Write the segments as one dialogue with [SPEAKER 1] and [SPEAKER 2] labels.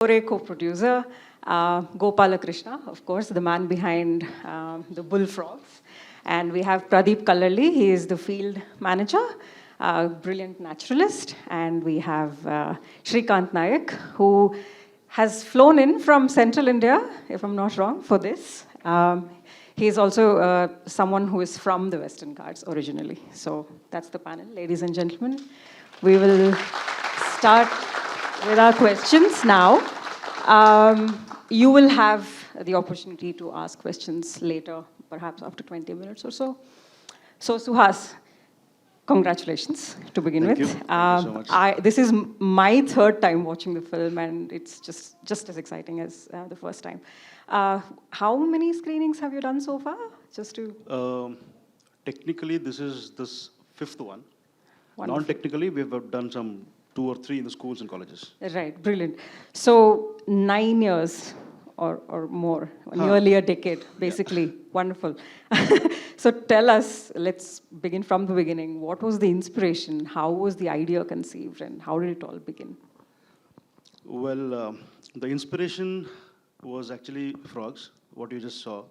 [SPEAKER 1] Gore co-producer, Gopala Krishna, of course, the man behind the Bullfrogs. And we have Pradeep Kallalli, he is the field manager, brilliant naturalist. And we have Shrikant Nayak, who has flown in from Central India, if I'm not wrong, for this. He is also someone who is from the Western Ghats originally. So that's the panel, ladies and gentlemen. We will start with our questions now. You will have the opportunity to ask questions later, perhaps after 20 minutes or so. So Suhas, congratulations to begin with.
[SPEAKER 2] Thank you so much.
[SPEAKER 1] This is my third time watching the film, and it's just as exciting as the first time. How many screenings have you done so far? Just to
[SPEAKER 2] Technically, this is the fifth one.
[SPEAKER 1] Wonderful.
[SPEAKER 2] Non-technically, we've done some 2 or 3 in the schools and colleges.
[SPEAKER 1] Right, brilliant. So 9 years or more, nearly a decade, basically. Yeah. Wonderful. So tell us, let's begin from the beginning. What was the inspiration? How was the idea conceived? And how did it all begin?
[SPEAKER 2] Well, the inspiration was actually frogs, what you just saw.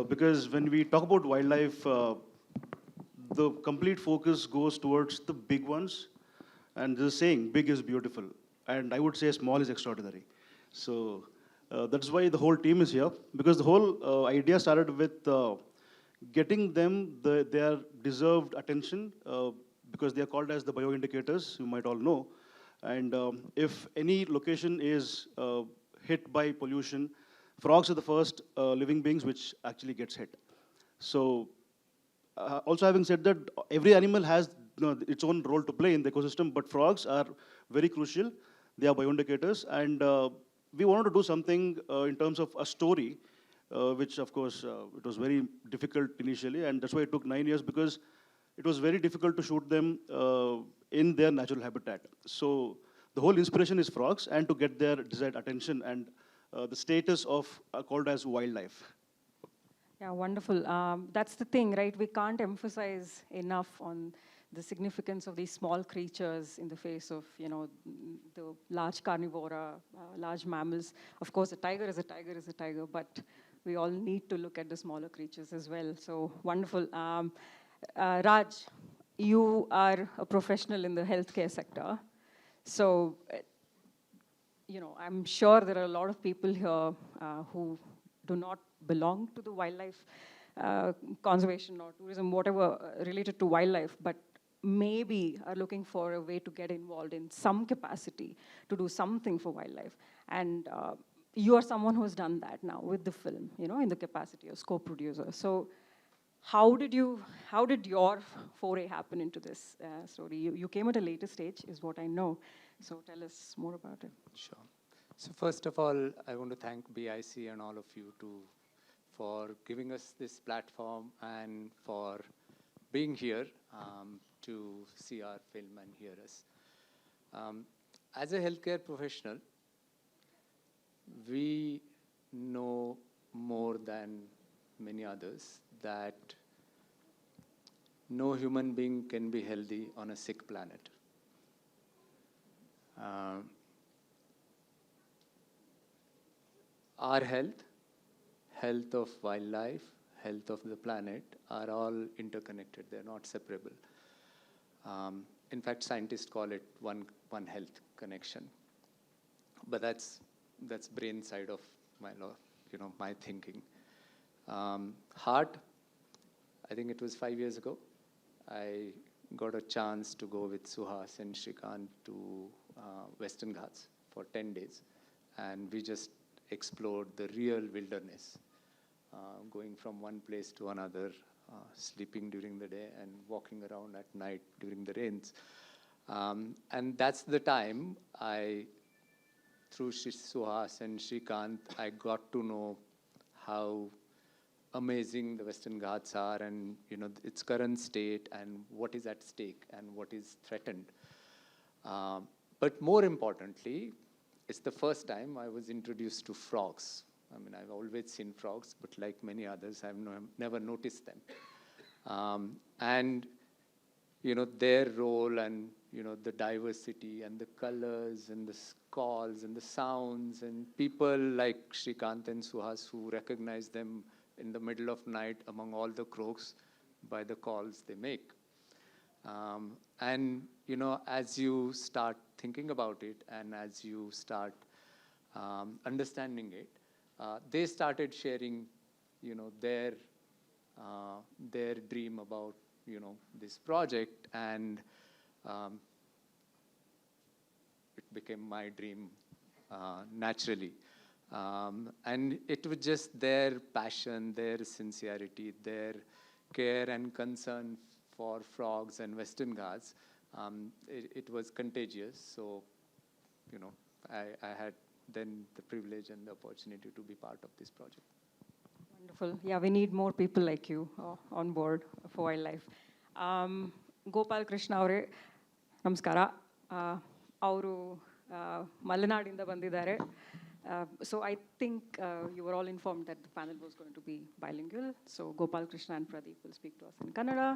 [SPEAKER 2] Because when we talk about wildlife, the complete focus goes towards the big ones. And the saying, big is beautiful. And I would say small is extraordinary. So that's why the whole team is here. Because the whole idea started with getting them their deserved attention. Because they are called as the bioindicators, you might all know. And if any location is hit by pollution, frogs are the first living beings which actually gets hit. So also having said that, every animal has its own role to play in the ecosystem, but frogs are very crucial. They are bioindicators, and we wanted to do something in terms of a story, which of course it was very difficult initially, and that's why it took 9 years, because it was very difficult to shoot them in their natural habitat. So the whole inspiration is frogs, and to get their desired attention and the status of called as wildlife.
[SPEAKER 1] Yeah, wonderful. That's the thing, right? We can't emphasize enough on the significance of these small creatures in the face of, the large carnivora, large mammals. Of course, a tiger is a tiger is a tiger, but we all need to look at the smaller creatures as well. So wonderful. Raj, you are a professional in the healthcare sector. So, I'm sure there are a lot of people here who do not belong to the wildlife conservation or tourism, whatever related to wildlife, but maybe are looking for a way to get involved in some capacity to do something for wildlife. And you are someone who has done that now with the film, in the capacity of co-producer. So how did your foray happen into this story? You came at a later stage, is what I know. So tell us more about it.
[SPEAKER 3] Sure. So first of all, I want to thank BIC and all of you for giving us this platform and for being here to see our film and hear us. As a healthcare professional, we know more than many others that no human being can be healthy on a sick planet. Our health of wildlife, health of the planet are all interconnected. They're not separable. In fact, scientists call it one health connection. But that's brain side of my thinking. Heart, I think it was 5 years ago, I got a chance to go with Suhas and Shrikant to Western Ghats for 10 days. And we just explored the real wilderness, going from one place to another, sleeping during the day and walking around at night during the rains. And that's the time through Suhas and Shrikant, I got to know how amazing the Western Ghats are and its current state and what is at stake and what is threatened. But more importantly, it's the first time I was introduced to frogs. I mean, I've always seen frogs, but like many others, I've never noticed them. And, their role and, the diversity and the colors and the calls and the sounds, and people like Shrikant and Suhas who recognize them in the middle of night among all the croaks by the calls they make. And you know, as you start thinking about it and as you start understanding it, they started sharing, you know, their dream about, you know, this project, and it became my dream naturally. And it was just their passion, their sincerity, their care and concern for frogs and Western Ghats. It was contagious. So, you know, I had then the privilege and the opportunity to be part of this project.
[SPEAKER 1] Wonderful. Yeah, we need more people like you on board for wildlife. Gopal Krishna ಅವರೇ ನಮಸ್ಕಾರ. ಅವರು ಮಲೆನಾಡಿಂದ ಬಂದಿದ್ದಾರೆ. So I think you were all informed that the panel was going to be bilingual. So Gopal Krishna and Pradeep will speak to us in Kannada.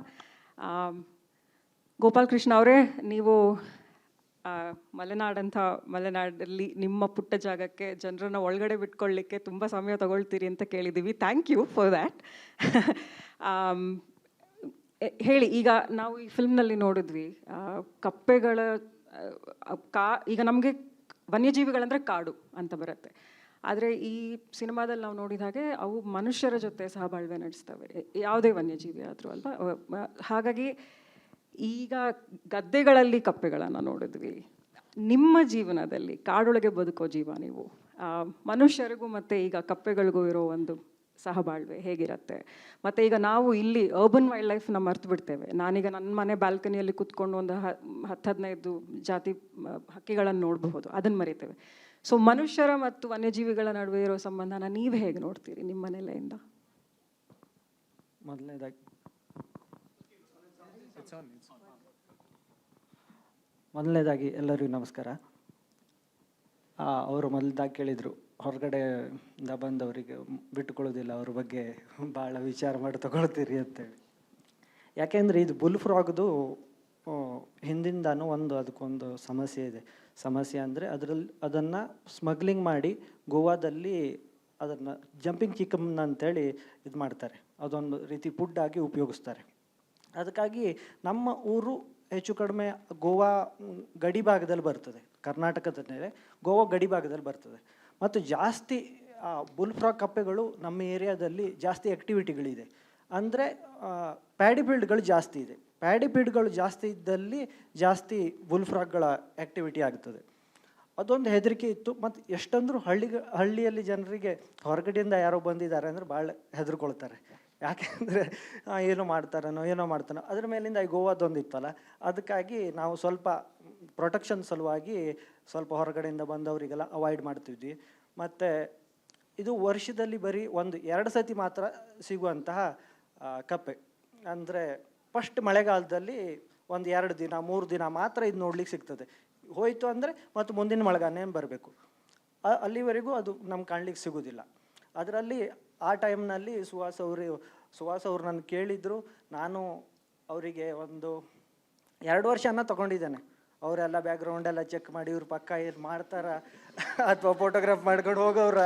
[SPEAKER 1] Gopal Krishna ಅವರೇ, ನೀವು ಮಲೆನಾಡಲ್ಲಿ ನಿಮ್ಮ ಪುಟ್ಟ ಜಾಗಕ್ಕೆ ಜನರನ್ನ ಒಳಗಡೆ ಬಿಟ್ಕೊಳ್ಳಿಕ್ಕೆ ತುಂಬ ಸಮಯ ತಗೊಳ್ತೀರಿ ಅಂತ ಕೇಳಿದ್ದೀವಿ. Thank you for that. ಹೇಳಿ, ಈಗ ನಾವು ಈ ಫಿಲ್ಮ್ನಲ್ಲಿ ನೋಡಿದ್ವಿ ಕಪ್ಪೆಗಳ ಈಗ ನಮಗೆ ವನ್ಯಜೀವಿಗಳಂದರೆ ಕಾಡು ಅಂತ ಬರುತ್ತೆ, ಆದರೆ ಈ ಸಿನಿಮಾದಲ್ಲಿ ನಾವು ನೋಡಿದ ಹಾಗೆ ಅವು ಮನುಷ್ಯರ ಜೊತೆ ಸಹಬಾಳ್ವೆ ನಡೆಸ್ತವೆ, ಯಾವುದೇ ವನ್ಯಜೀವಿ ಆದರೂ ಅಲ್ವಾ. ಹಾಗಾಗಿ ಈಗ ಗದ್ದೆಗಳಲ್ಲಿ ಕಪ್ಪೆಗಳನ್ನು ನೋಡಿದ್ವಿ. ನಿಮ್ಮ ಜೀವನದಲ್ಲಿ ಕಾಡೊಳಗೆ ಬದುಕೋ ಜೀವ ನೀವು, ಮನುಷ್ಯರಿಗೂ ಮತ್ತು ಈಗ ಕಪ್ಪೆಗಳಿಗೂ ಇರೋ ಒಂದು ಸಹಬಾಳ್ವೆ ಹೇಗಿರುತ್ತೆ? ಮತ್ತು ಈಗ ನಾವು ಇಲ್ಲಿ ಅರ್ಬನ್ ವೈಲ್ಡ್ ಲೈಫ್ನ ಮರ್ತು ಬಿಡ್ತೇವೆ. ನಾನೀಗ ನನ್ನ ಮನೆ ಬ್ಯಾಲ್ಕನಿಯಲ್ಲಿ ಕೂತ್ಕೊಂಡು ಒಂದು 10-15 ಜಾತಿ ಹಕ್ಕಿಗಳನ್ನು ನೋಡಬಹುದು, ಅದನ್ನು ಮರಿತೇವೆ. ಸೊ ಮನುಷ್ಯರ ಮತ್ತು ವನ್ಯಜೀವಿಗಳ ನಡುವೆ ಇರೋ ಸಂಬಂಧನ ನೀವು ಹೇಗೆ ನೋಡ್ತೀರಿ ನಿಮ್ಮ ನೆಲೆಯಿಂದ?
[SPEAKER 4] ಮೊದಲನೇದಾಗಿ ಎಲ್ಲರಿಗೂ ನಮಸ್ಕಾರ. ಅವರು ಮೊದಲದಾಗಿ ಕೇಳಿದರು ಹೊರಗಡೆಯಿಂದ ಬಂದವರಿಗೆ ಬಿಟ್ಟುಕೊಳ್ಳೋದಿಲ್ಲ, ಅವ್ರ ಬಗ್ಗೆ ಭಾಳ ವಿಚಾರ ಮಾಡಿ ತಗೊಳ್ತೀರಿ ಅಂತೇಳಿ. ಯಾಕೆಂದರೆ ಇದು ಬುಲ್ಫ್ರಾಗ್ದು ಹಿಂದಿಂದನೂ ಅದಕ್ಕೊಂದು ಸಮಸ್ಯೆ ಇದೆ. ಸಮಸ್ಯೆ ಅಂದರೆ ಅದನ್ನು ಸ್ಮಗ್ಲಿಂಗ್ ಮಾಡಿ ಗೋವಾದಲ್ಲಿ ಅದನ್ನು ಜಂಪಿಂಗ್ ಚಿಕನ್ ಅಂತೇಳಿ ಇದು ಮಾಡ್ತಾರೆ, ಅದೊಂದು ರೀತಿ ಫುಡ್ ಆಗಿ ಉಪಯೋಗಿಸ್ತಾರೆ. ಅದಕ್ಕಾಗಿ ನಮ್ಮ ಊರು ಹೆಚ್ಚು ಕಡಿಮೆ ಗೋವಾ ಗಡಿ ಭಾಗದಲ್ಲಿ ಬರ್ತದೆ, ಕರ್ನಾಟಕದ ಮೇಲೆ ಗೋವಾ ಗಡಿ ಭಾಗದಲ್ಲಿ ಬರ್ತದೆ. ಮತ್ತು ಜಾಸ್ತಿ ಬುಲ್ಫ್ರಾಗ್ ಕಪ್ಪೆಗಳು ನಮ್ಮ ಏರಿಯಾದಲ್ಲಿ ಜಾಸ್ತಿ ಆ್ಯಕ್ಟಿವಿಟಿಗಳಿದೆ. ಅಂದರೆ ಪ್ಯಾಡಿ ಫೀಲ್ಡ್ಗಳು ಜಾಸ್ತಿ ಇದೆ. ಪ್ಯಾಡಿ ಫೀಲ್ಡ್ಗಳು ಜಾಸ್ತಿ ಇದ್ದಲ್ಲಿ ಜಾಸ್ತಿ ಬುಲ್ಫ್ರಾಗ್ಗಳ ಆ್ಯಕ್ಟಿವಿಟಿ ಆಗ್ತದೆ. ಅದೊಂದು ಹೆದರಿಕೆ ಇತ್ತು. ಮತ್ತು ಎಷ್ಟಂದ್ರೂ ಹಳ್ಳಿಯಲ್ಲಿ ಜನರಿಗೆ ಹೊರಗಡೆಯಿಂದ ಯಾರೋ ಬಂದಿದ್ದಾರೆ ಅಂದರೆ ಭಾಳ ಹೆದರ್ಕೊಳ್ತಾರೆ. ಯಾಕೆಂದರೆ ಏನೋ ಮಾಡ್ತಾನೋ ಅದ್ರ ಮೇಲಿಂದ ಈ ಗೋವಾದೊಂದು ಇತ್ತಲ್ಲ, ಅದಕ್ಕಾಗಿ ನಾವು ಸ್ವಲ್ಪ ಪ್ರೊಟೆಕ್ಷನ್ ಸಲುವಾಗಿ ಸ್ವಲ್ಪ ಹೊರಗಡೆಯಿಂದ ಬಂದವರಿಗೆಲ್ಲ ಅವಾಯ್ಡ್ ಮಾಡ್ತಿದ್ವಿ. ಮತ್ತು ಇದು ವರ್ಷದಲ್ಲಿ ಬರೀ 1-2 ಸತಿ ಮಾತ್ರ ಸಿಗುವಂತಹ ಕಪ್ಪೆ. ಅಂದರೆ ಫಸ್ಟ್ ಮಳೆಗಾಲದಲ್ಲಿ 1-2 ದಿನ 3 ದಿನ ಮಾತ್ರ ಇದು ನೋಡ್ಲಿಕ್ಕೆ ಸಿಗ್ತದೆ. ಹೋಯಿತು ಅಂದರೆ ಮತ್ತು ಮುಂದಿನ ಮಳೆಗಾಲನೇ ಬರಬೇಕು, ಅಲ್ಲಿವರೆಗೂ ಅದು ನಮ್ಗೆ ಕಾಣ್ಲಿಕ್ಕೆ ಸಿಗೋದಿಲ್ಲ. ಅದರಲ್ಲಿ ಆ ಟೈಮ್ನಲ್ಲಿ ಸುಹಾಸ್ ಅವರು ನನ್ನ ಕೇಳಿದರು. ನಾನು ಅವರಿಗೆ 1-2 ವರ್ಷನ ತೊಗೊಂಡಿದ್ದೇನೆ. ಅವರೆಲ್ಲ ಬ್ಯಾಕ್ಗ್ರೌಂಡೆಲ್ಲ ಚೆಕ್ ಮಾಡಿ ಇವ್ರ ಪಕ್ಕ ಏನು ಮಾಡ್ತಾರ ಅಥವಾ ಫೋಟೋಗ್ರಾಫ್ ಮಾಡ್ಕೊಂಡು ಹೋಗೋರ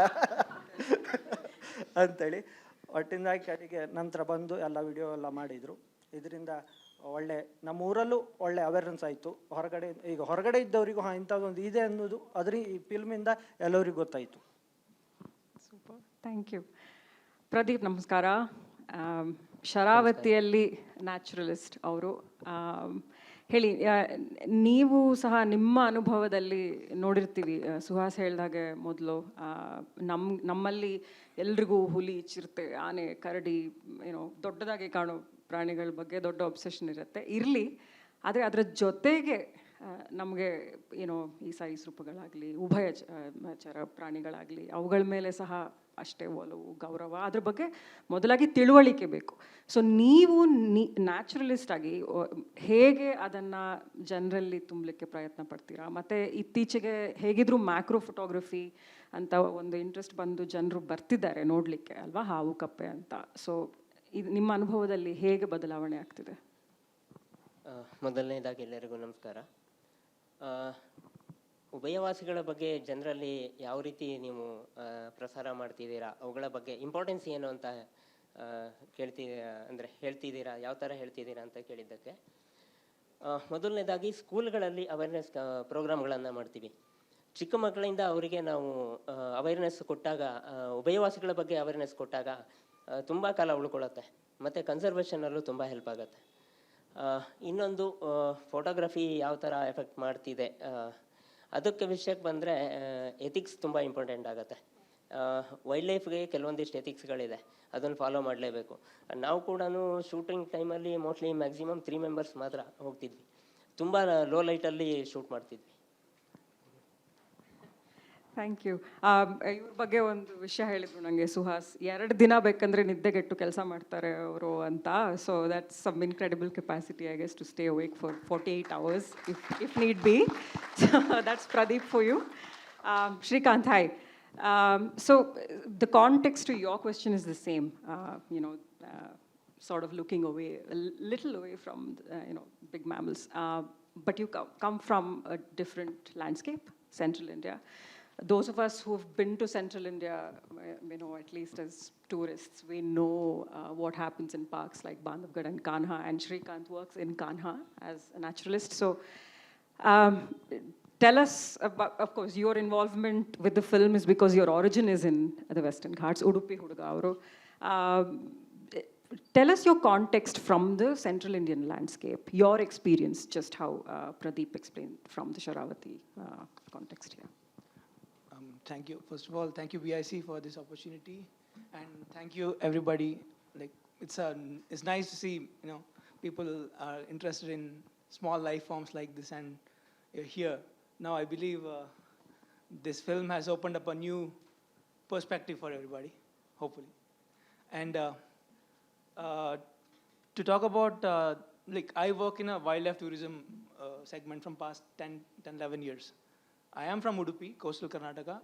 [SPEAKER 4] ಅಂಥೇಳಿ. ಒಟ್ಟಿಂದಾಗಿ ಕಡೆಗೆ ನಂತರ ಬಂದು ಎಲ್ಲ ವಿಡಿಯೋ ಎಲ್ಲ ಮಾಡಿದರು. ಇದರಿಂದ ಒಳ್ಳೆ ನಮ್ಮೂರಲ್ಲೂ ಒಳ್ಳೆ ಅವೇರ್ನೆಸ್ ಆಯಿತು. ಹೊರಗಡೆ ಇದ್ದವರಿಗೂ ಇಂಥದ್ದೊಂದು ಇದೆ ಅನ್ನೋದು ಈ ಫಿಲ್ಮಿಂದ ಎಲ್ಲರಿಗೂ ಗೊತ್ತಾಯಿತು.
[SPEAKER 1] Super, thank you. ಪ್ರದೀಪ್ ನಮಸ್ಕಾರ. ಶರಾವತಿಯಲ್ಲಿ ನ್ಯಾಚುರಲಿಸ್ಟ್ ಅವರು. ಹೇಳಿ, ನೀವು ಸಹ ನಿಮ್ಮ ಅನುಭವದಲ್ಲಿ ನೋಡಿರ್ತೀವಿ, ಸುಹಾಸ್ ಹೇಳ್ದಾಗೆ ಮೊದಲು ನಮ್ಮಲ್ಲಿ ಎಲ್ರಿಗೂ ಹುಲಿ, ಚಿರತೆ, ಆನೆ, ಕರಡಿ, ದೊಡ್ಡದಾಗಿ ಕಾಣೋ ಪ್ರಾಣಿಗಳ ಬಗ್ಗೆ ದೊಡ್ಡ ಒಬ್ಸೆಷನ್ ಇರಲಿ. ಆದರೆ ಅದರ ಜೊತೆಗೆ ನಮಗೆ ಈ ಸರೀಸೃಪಗಳಾಗಲಿ ಉಭಯಚರ ಪ್ರಾಣಿಗಳಾಗಲಿ ಅವುಗಳ ಮೇಲೆ ಸಹ ಅಷ್ಟೇ ಒಲವು, ಗೌರವ, ಅದ್ರ ಬಗ್ಗೆ ಮೊದಲಾಗಿ ತಿಳುವಳಿಕೆ ಬೇಕು. ಸೊ ನೀವು ನ್ಯಾಚುರಲಿಸ್ಟ್ ಆಗಿ ಹೇಗೆ ಅದನ್ನು ಜನರಲ್ಲಿ ತುಂಬಲಿಕ್ಕೆ ಪ್ರಯತ್ನ ಪಡ್ತೀರಾ? ಮತ್ತು ಇತ್ತೀಚೆಗೆ ಹೇಗಿದ್ರೂ ಮ್ಯಾಕ್ರೋ ಫೋಟೋಗ್ರಫಿ ಅಂತ ಒಂದು ಇಂಟ್ರೆಸ್ಟ್ ಬಂದು ಜನರು ಬರ್ತಿದ್ದಾರೆ ನೋಡಲಿಕ್ಕೆ ಅಲ್ವಾ, ಹಾವು ಕಪ್ಪೆ ಅಂತ. ಸೊ ಇದು ನಿಮ್ಮ ಅನುಭವದಲ್ಲಿ ಹೇಗೆ ಬದಲಾವಣೆ ಆಗ್ತಿದೆ?
[SPEAKER 5] ಮೊದಲನೇದಾಗಿ ಎಲ್ಲರಿಗೂ ನಮಸ್ಕಾರ. ಉಭಯವಾಸಿಗಳ ಬಗ್ಗೆ ಜನರಲ್ಲಿ ಯಾವ ರೀತಿ ನೀವು ಪ್ರಸಾರ ಮಾಡ್ತಿದ್ದೀರಾ, ಅವುಗಳ ಬಗ್ಗೆ ಇಂಪಾರ್ಟೆನ್ಸ್ ಏನು ಅಂತ ಹೇಳ್ತಿದ್ದೀರಾ, ಯಾವ ಥರ ಹೇಳ್ತಿದ್ದೀರಾ ಅಂತ ಕೇಳಿದ್ದಕ್ಕೆ, ಮೊದಲನೇದಾಗಿ ಸ್ಕೂಲ್ಗಳಲ್ಲಿ ಅವೇರ್ನೆಸ್ ಪ್ರೋಗ್ರಾಮ್ಗಳನ್ನು ಮಾಡ್ತೀವಿ. ಚಿಕ್ಕ ಮಕ್ಕಳಿಂದ ಅವರಿಗೆ ನಾವು ಅವೇರ್ನೆಸ್ ಕೊಟ್ಟಾಗ, ಉಭಯವಾಸಿಗಳ ಬಗ್ಗೆ ಅವೇರ್ನೆಸ್ ಕೊಟ್ಟಾಗ ತುಂಬ ಕಾಲ ಉಳ್ಕೊಳ್ಳುತ್ತೆ ಮತ್ತು ಕನ್ಸರ್ವೇಷನಲ್ಲೂ ತುಂಬ ಹೆಲ್ಪ್ ಆಗುತ್ತೆ. ಇನ್ನೊಂದು ಫೋಟೋಗ್ರಫಿ ಯಾವ ಥರ ಎಫೆಕ್ಟ್ ಮಾಡ್ತಿದೆ ಅದಕ್ಕೆ ವಿಷಯಕ್ಕೆ ಬಂದರೆ ಎಥಿಕ್ಸ್ ತುಂಬ ಇಂಪಾರ್ಟೆಂಟ್ ಆಗುತ್ತೆ. ವೈಲ್ಡ್ ಲೈಫ್ಗೆ ಕೆಲವೊಂದಿಷ್ಟು ಎಥಿಕ್ಸ್ಗಳಿದೆ, ಅದನ್ನು ಫಾಲೋ ಮಾಡಲೇಬೇಕು. ನಾವು ಕೂಡ ಶೂಟಿಂಗ್ ಟೈಮಲ್ಲಿ ಮೋಸ್ಟ್ಲಿ ಮ್ಯಾಕ್ಸಿಮಮ್ 3 ಮೆಂಬರ್ಸ್ ಮಾತ್ರ ಹೋಗ್ತಿದ್ವಿ, ತುಂಬ ಲೋ ಲೈಟಲ್ಲಿ ಶೂಟ್ ಮಾಡ್ತಿದ್ವಿ.
[SPEAKER 1] Thank you. ಇವ್ರ ಬಗ್ಗೆ ಒಂದು ವಿಷಯ ಹೇಳಿದ್ರು ನನಗೆ ಸುಹಾಸ್, 2 ದಿನ ಬೇಕಂದರೆ ನಿದ್ದೆಗೆಟ್ಟು ಕೆಲಸ ಮಾಡ್ತಾರೆ ಅವರು ಅಂತ. So that's some incredible capacity I guess to stay awake for 48 hours if need be. That's Pradeep for you. Shrikant, hi. So the context to your question is the same, sort of looking away, a little away from big mammals. But you come from a different landscape, Central India. Those of us who have been to Central India, at least as tourists, we know what happens in parks like Bandhavgarh and Kanha, and Shrikant works in Kanha as a naturalist. So tell us about, of course, your involvement with the film is because your origin is in the Western Ghats, Udupi Hudugavaru. Tell us your context from the Central Indian landscape, your experience, just how Pradeep explained from the Sharavati context here.
[SPEAKER 6] Thank you. First of all, thank you BIC for this opportunity, and thank you everybody. Like it's nice to see people are interested in small life forms like this, and you're here. Now I believe this film has opened up a new perspective for everybody, hopefully. And to talk about, I work in a wildlife tourism segment from past 10-11 years. I am from Udupi, coastal Karnataka.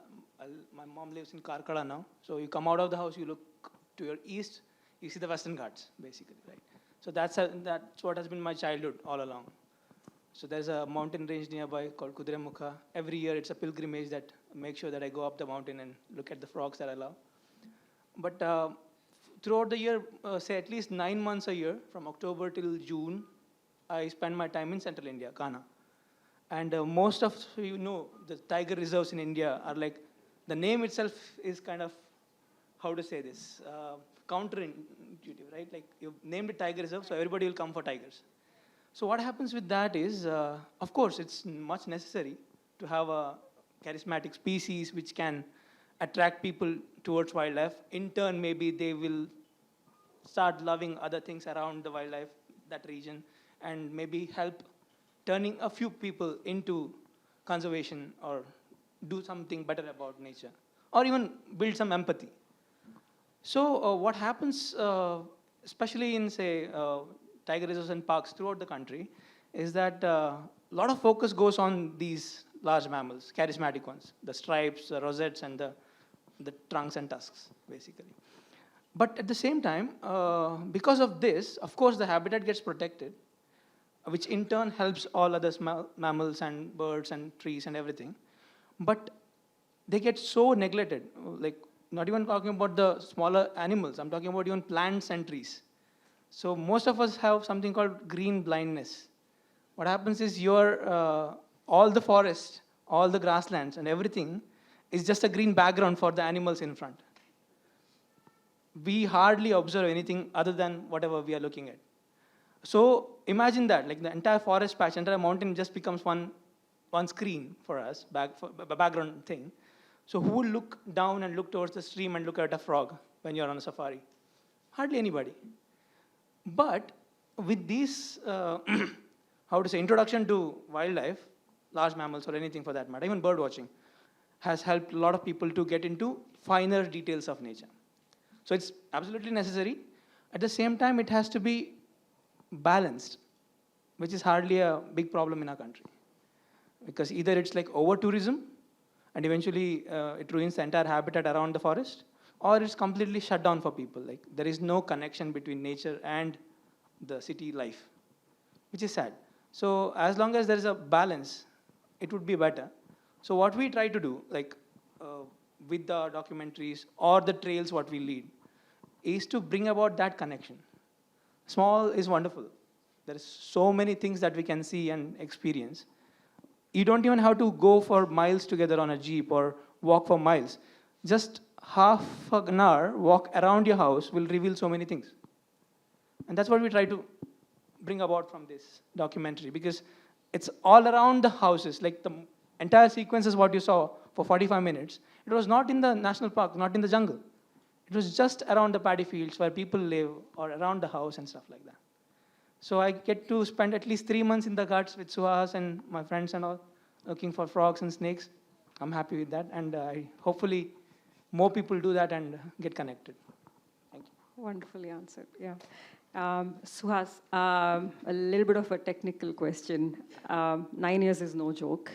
[SPEAKER 6] My mom lives in Karkala now. So you come out of the house, you look to your east, you see the Western Ghats, basically, right? So that's what has been my childhood all along. So there's a mountain range nearby called Kudremukha. Every year it's a pilgrimage that makes sure that I go up the mountain and look at the frogs that I love. But throughout the year, say at least 9 months a year, from October till June, I spend my time in Central India, Kanha. And most of the tiger reserves in India are like, the name itself is kind of, how to say this, counterintuitive, right? Like you named it tiger reserve, so everybody will come for tigers. So what happens with that is, of course, it's much necessary to have a charismatic species which can attract people towards wildlife. In turn, maybe they will start loving other things around the wildlife, that region, and maybe help turning a few people into conservation or do something better about nature, or even build some empathy. So what happens, especially in, say, tiger reserves and parks throughout the country, is that a lot of focus goes on these large mammals, charismatic ones, the stripes, the rosettes, and the trunks and tusks, basically. But at the same time, because of this, of course, the habitat gets protected, which in turn helps all other mammals and birds and trees and everything. But they get so neglected, like not even talking about the smaller animals, I'm talking about even plants and trees. So most of us have something called green blindness. What happens is all the forest, all the grasslands and everything is just a green background for the animals in front. We hardly observe anything other than whatever we are looking at. So imagine that, like the entire forest patch, entire mountain just becomes one screen for us, background thing. So who will look down and look towards the stream and look at a frog when you're on a safari? Hardly anybody. But with this, introduction to wildlife, large mammals or anything for that matter, even bird watching, has helped a lot of people to get into finer details of nature. So it's absolutely necessary. At the same time, it has to be balanced, which is hardly a big problem in our country. Because either it's like over-tourism, and eventually it ruins the entire habitat around the forest, or it's completely shut down for people. Like there is no connection between nature and the city life, which is sad. So as long as there is a balance, it would be better. So what we try to do, like with the documentaries or the trails what we lead, is to bring about that connection. Small is wonderful. There is so many things that we can see and experience. You don't even have to go for miles together on a jeep or walk for miles. Just half an hour walk around your house will reveal so many things. And that's what we try to bring about from this documentary, because it's all around the houses. Like the entire sequence is what you saw for 45 minutes. It was not in the national park, not in the jungle. It was just around the paddy fields where people live, or around the house and stuff like that. So I get to spend at least 3 months in the guts with Suhas and my friends and all, looking for frogs and snakes. I'm happy with that, and hopefully more people do that and get connected. Thank you.
[SPEAKER 1] Wonderfully answered, yeah. Suhas, a little bit of a technical question. 9 years is no joke.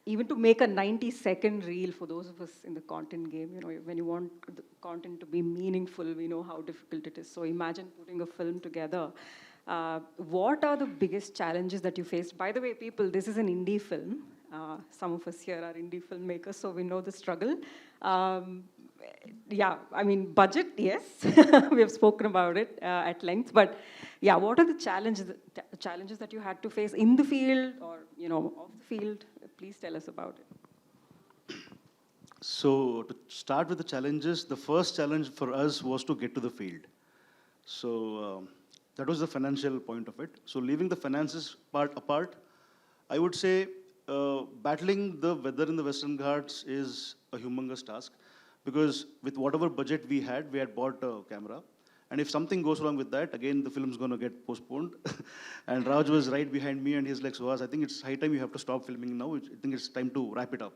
[SPEAKER 1] Even to make a 90-second reel, for those of us in the content game, you know, when you want the content to be meaningful, we know how difficult it is. So imagine putting a film together. What are the biggest challenges that you faced? By the way, people, this is an indie film. Some of us here are indie filmmakers, so we know the struggle. Yeah, I mean, budget, yes. We have spoken about it at length, but yeah, what are the challenges that you had to face in the field or, you know, off the field? Please tell us about it.
[SPEAKER 2] So to start with the challenges, the first challenge for us was to get to the field. So that was the financial point of it. So leaving the finances part apart, I would say battling the weather in the Western Ghats is a humongous task, because with whatever budget we had bought a camera. And if something goes wrong with that, again, the film's going to get postponed. And Raj was right behind me, and he's like, Suhas, I think it's high time you have to stop filming now. I think it's time to wrap it up.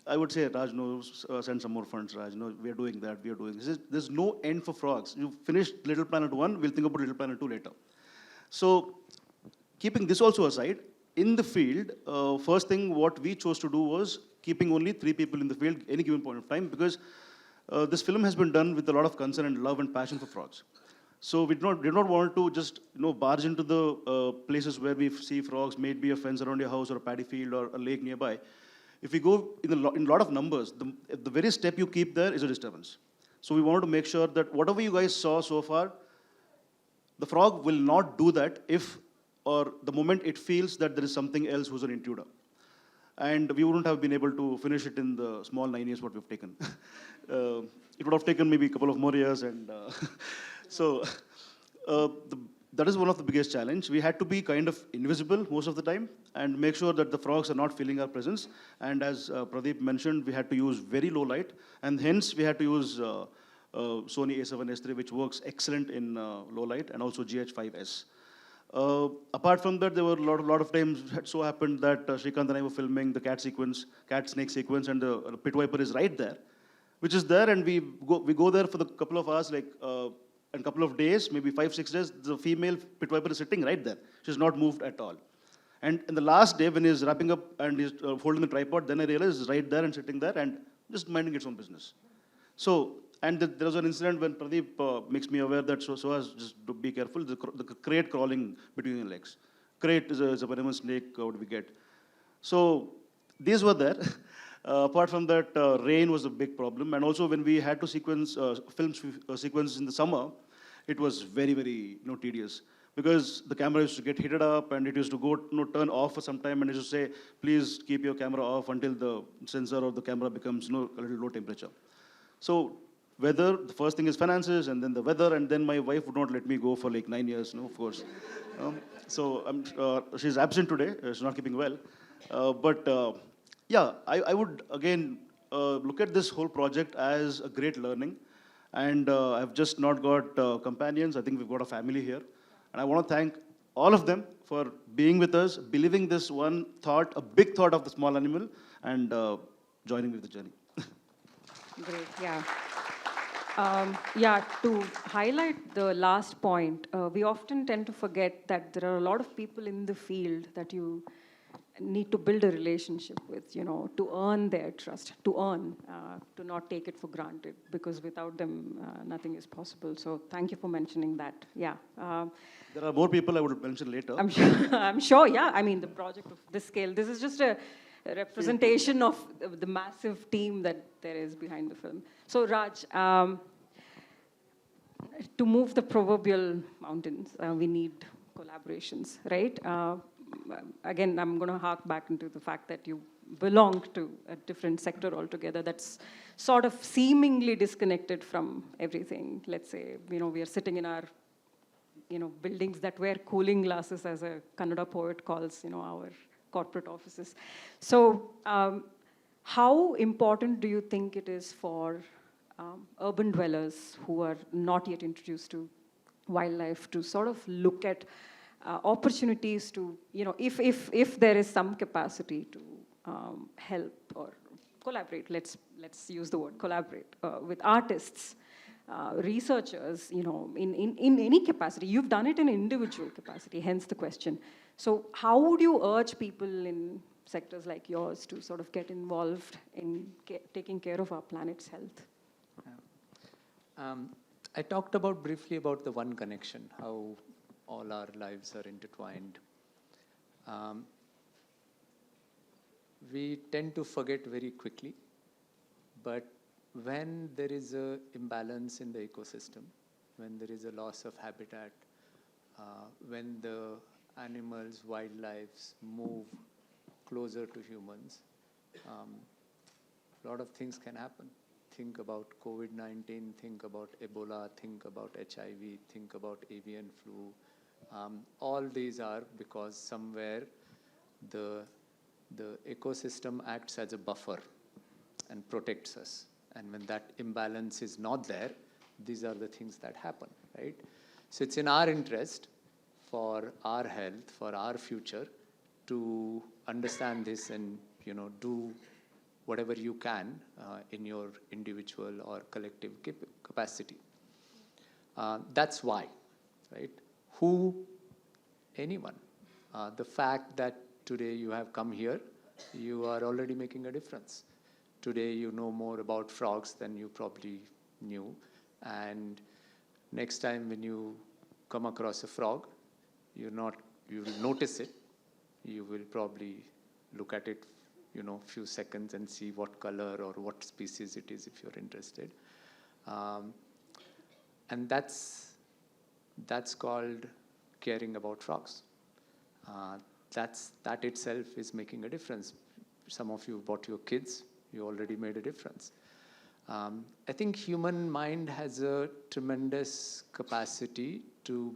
[SPEAKER 2] I would say, Raj, no, send some more funds, Raj. No, we are doing that, we are doing this. There's no end for frogs. You finished Little Planet 1, we'll think about Little Planet 2 later. So, keeping this also aside, in the field, first thing what we chose to do was keeping only 3 people in the field any given point of time, because this film has been done with a lot of concern and love and passion for frogs. So we did not want to just barge into the places where we see frogs, may it be a fence around your house or a paddy field or a lake nearby. If we go in a lot of numbers, the very step you keep there is a disturbance. So we wanted to make sure that whatever you guys saw so far, the frog will not do that if, or the moment it feels that there is something else who's an intruder. And we wouldn't have been able to finish it in the small 9 years what we've taken. It would have taken maybe a couple of more years, and so that is one of the biggest challenge. We had to be kind of invisible most of the time and make sure that the frogs are not feeling our presence. And as Pradeep mentioned, we had to use very low light, and hence we had to use Sony A7S III, which works excellent in low light, and also GH5S. Apart from that, there were a lot of times it so happened that Srikanth and I were filming the cat snake sequence, and the pit viper is right there, which is there, and we go there for the couple of hours, like and couple of days, maybe 5-6 days. The female pit viper is sitting right there. She's not moved at all. And in the last day, when he's wrapping up and he's holding the tripod, then I realized it's right there and sitting there and just minding its own business. So. And there was an incident when Pradeep makes me aware that Suhas, just to be careful, the crate crawling between your legs. Crate is a venomous snake, what we get. So these were there. Apart from that, rain was a big problem. And also when we had to film sequences in the summer, it was very, very tedious. Because the camera used to get heated up, and it used to go turn off for some time, and it used to say, please keep your camera off until the sensor or the camera becomes a little low temperature. So weather, the first thing is finances, and then the weather, and then my wife would not let me go for like 9 years, of course. So she's absent today, she's not keeping well. Yeah, I would again look at this whole project as a great learning. And I've just not got companions, I think we've got a family here. And I want to thank all of them for being with us, believing this one thought, a big thought of the small animal, and joining with the journey.
[SPEAKER 1] Great, yeah. Yeah, to highlight the last point, we often tend to forget that there are a lot of people in the field that you need to build a relationship with, you know, to earn their trust, to not take it for granted, because without them, nothing is possible. So thank you for mentioning that. Yeah.
[SPEAKER 2] There are more people I would mention later.
[SPEAKER 1] I'm sure, I'm sure, yeah. I mean, the project of this scale, this is just a representation of the massive team that there is behind the film. So Raj, to move the proverbial mountains, we need collaborations, right? Again, I'm going to hark back into the fact that you belong to a different sector altogether that's sort of seemingly disconnected from everything. Let's say, you know, we are sitting in our, you know, buildings that wear cooling glasses, as a Kannada poet calls, you know, our corporate offices. So how important do you think it is for urban dwellers who are not yet introduced to wildlife to sort of look at opportunities to, you know, if there is some capacity to help or collaborate, let's use the word collaborate, with artists, researchers, you know, in any capacity. You've done it in individual capacity, hence the question. So how would you urge people in sectors like yours to sort of get involved in taking care of our planet's health?
[SPEAKER 3] I talked briefly about the one connection, how all our lives are intertwined. We tend to forget very quickly, but when there is an imbalance in the ecosystem, when there is a loss of habitat, when the animals, wildlife move closer to humans, a lot of things can happen. Think about COVID-19, think about Ebola, think about HIV, think about avian flu. All these are because somewhere the ecosystem acts as a buffer and protects us. And when that imbalance is not there, these are the things that happen, right? So it's in our interest, for our health, for our future, to understand this and, you know, do whatever you can in your individual or collective capacity. That's why, right? Who? Anyone. The fact that today you have come here, you are already making a difference. Today you know more about frogs than you probably knew. And next time when you come across a frog, you will notice it. You will probably look at it, you know, few seconds and see what color or what species it is if you're interested. And that's called caring about frogs. That itself is making a difference. Some of you brought your kids, you already made a difference. I think human mind has a tremendous capacity to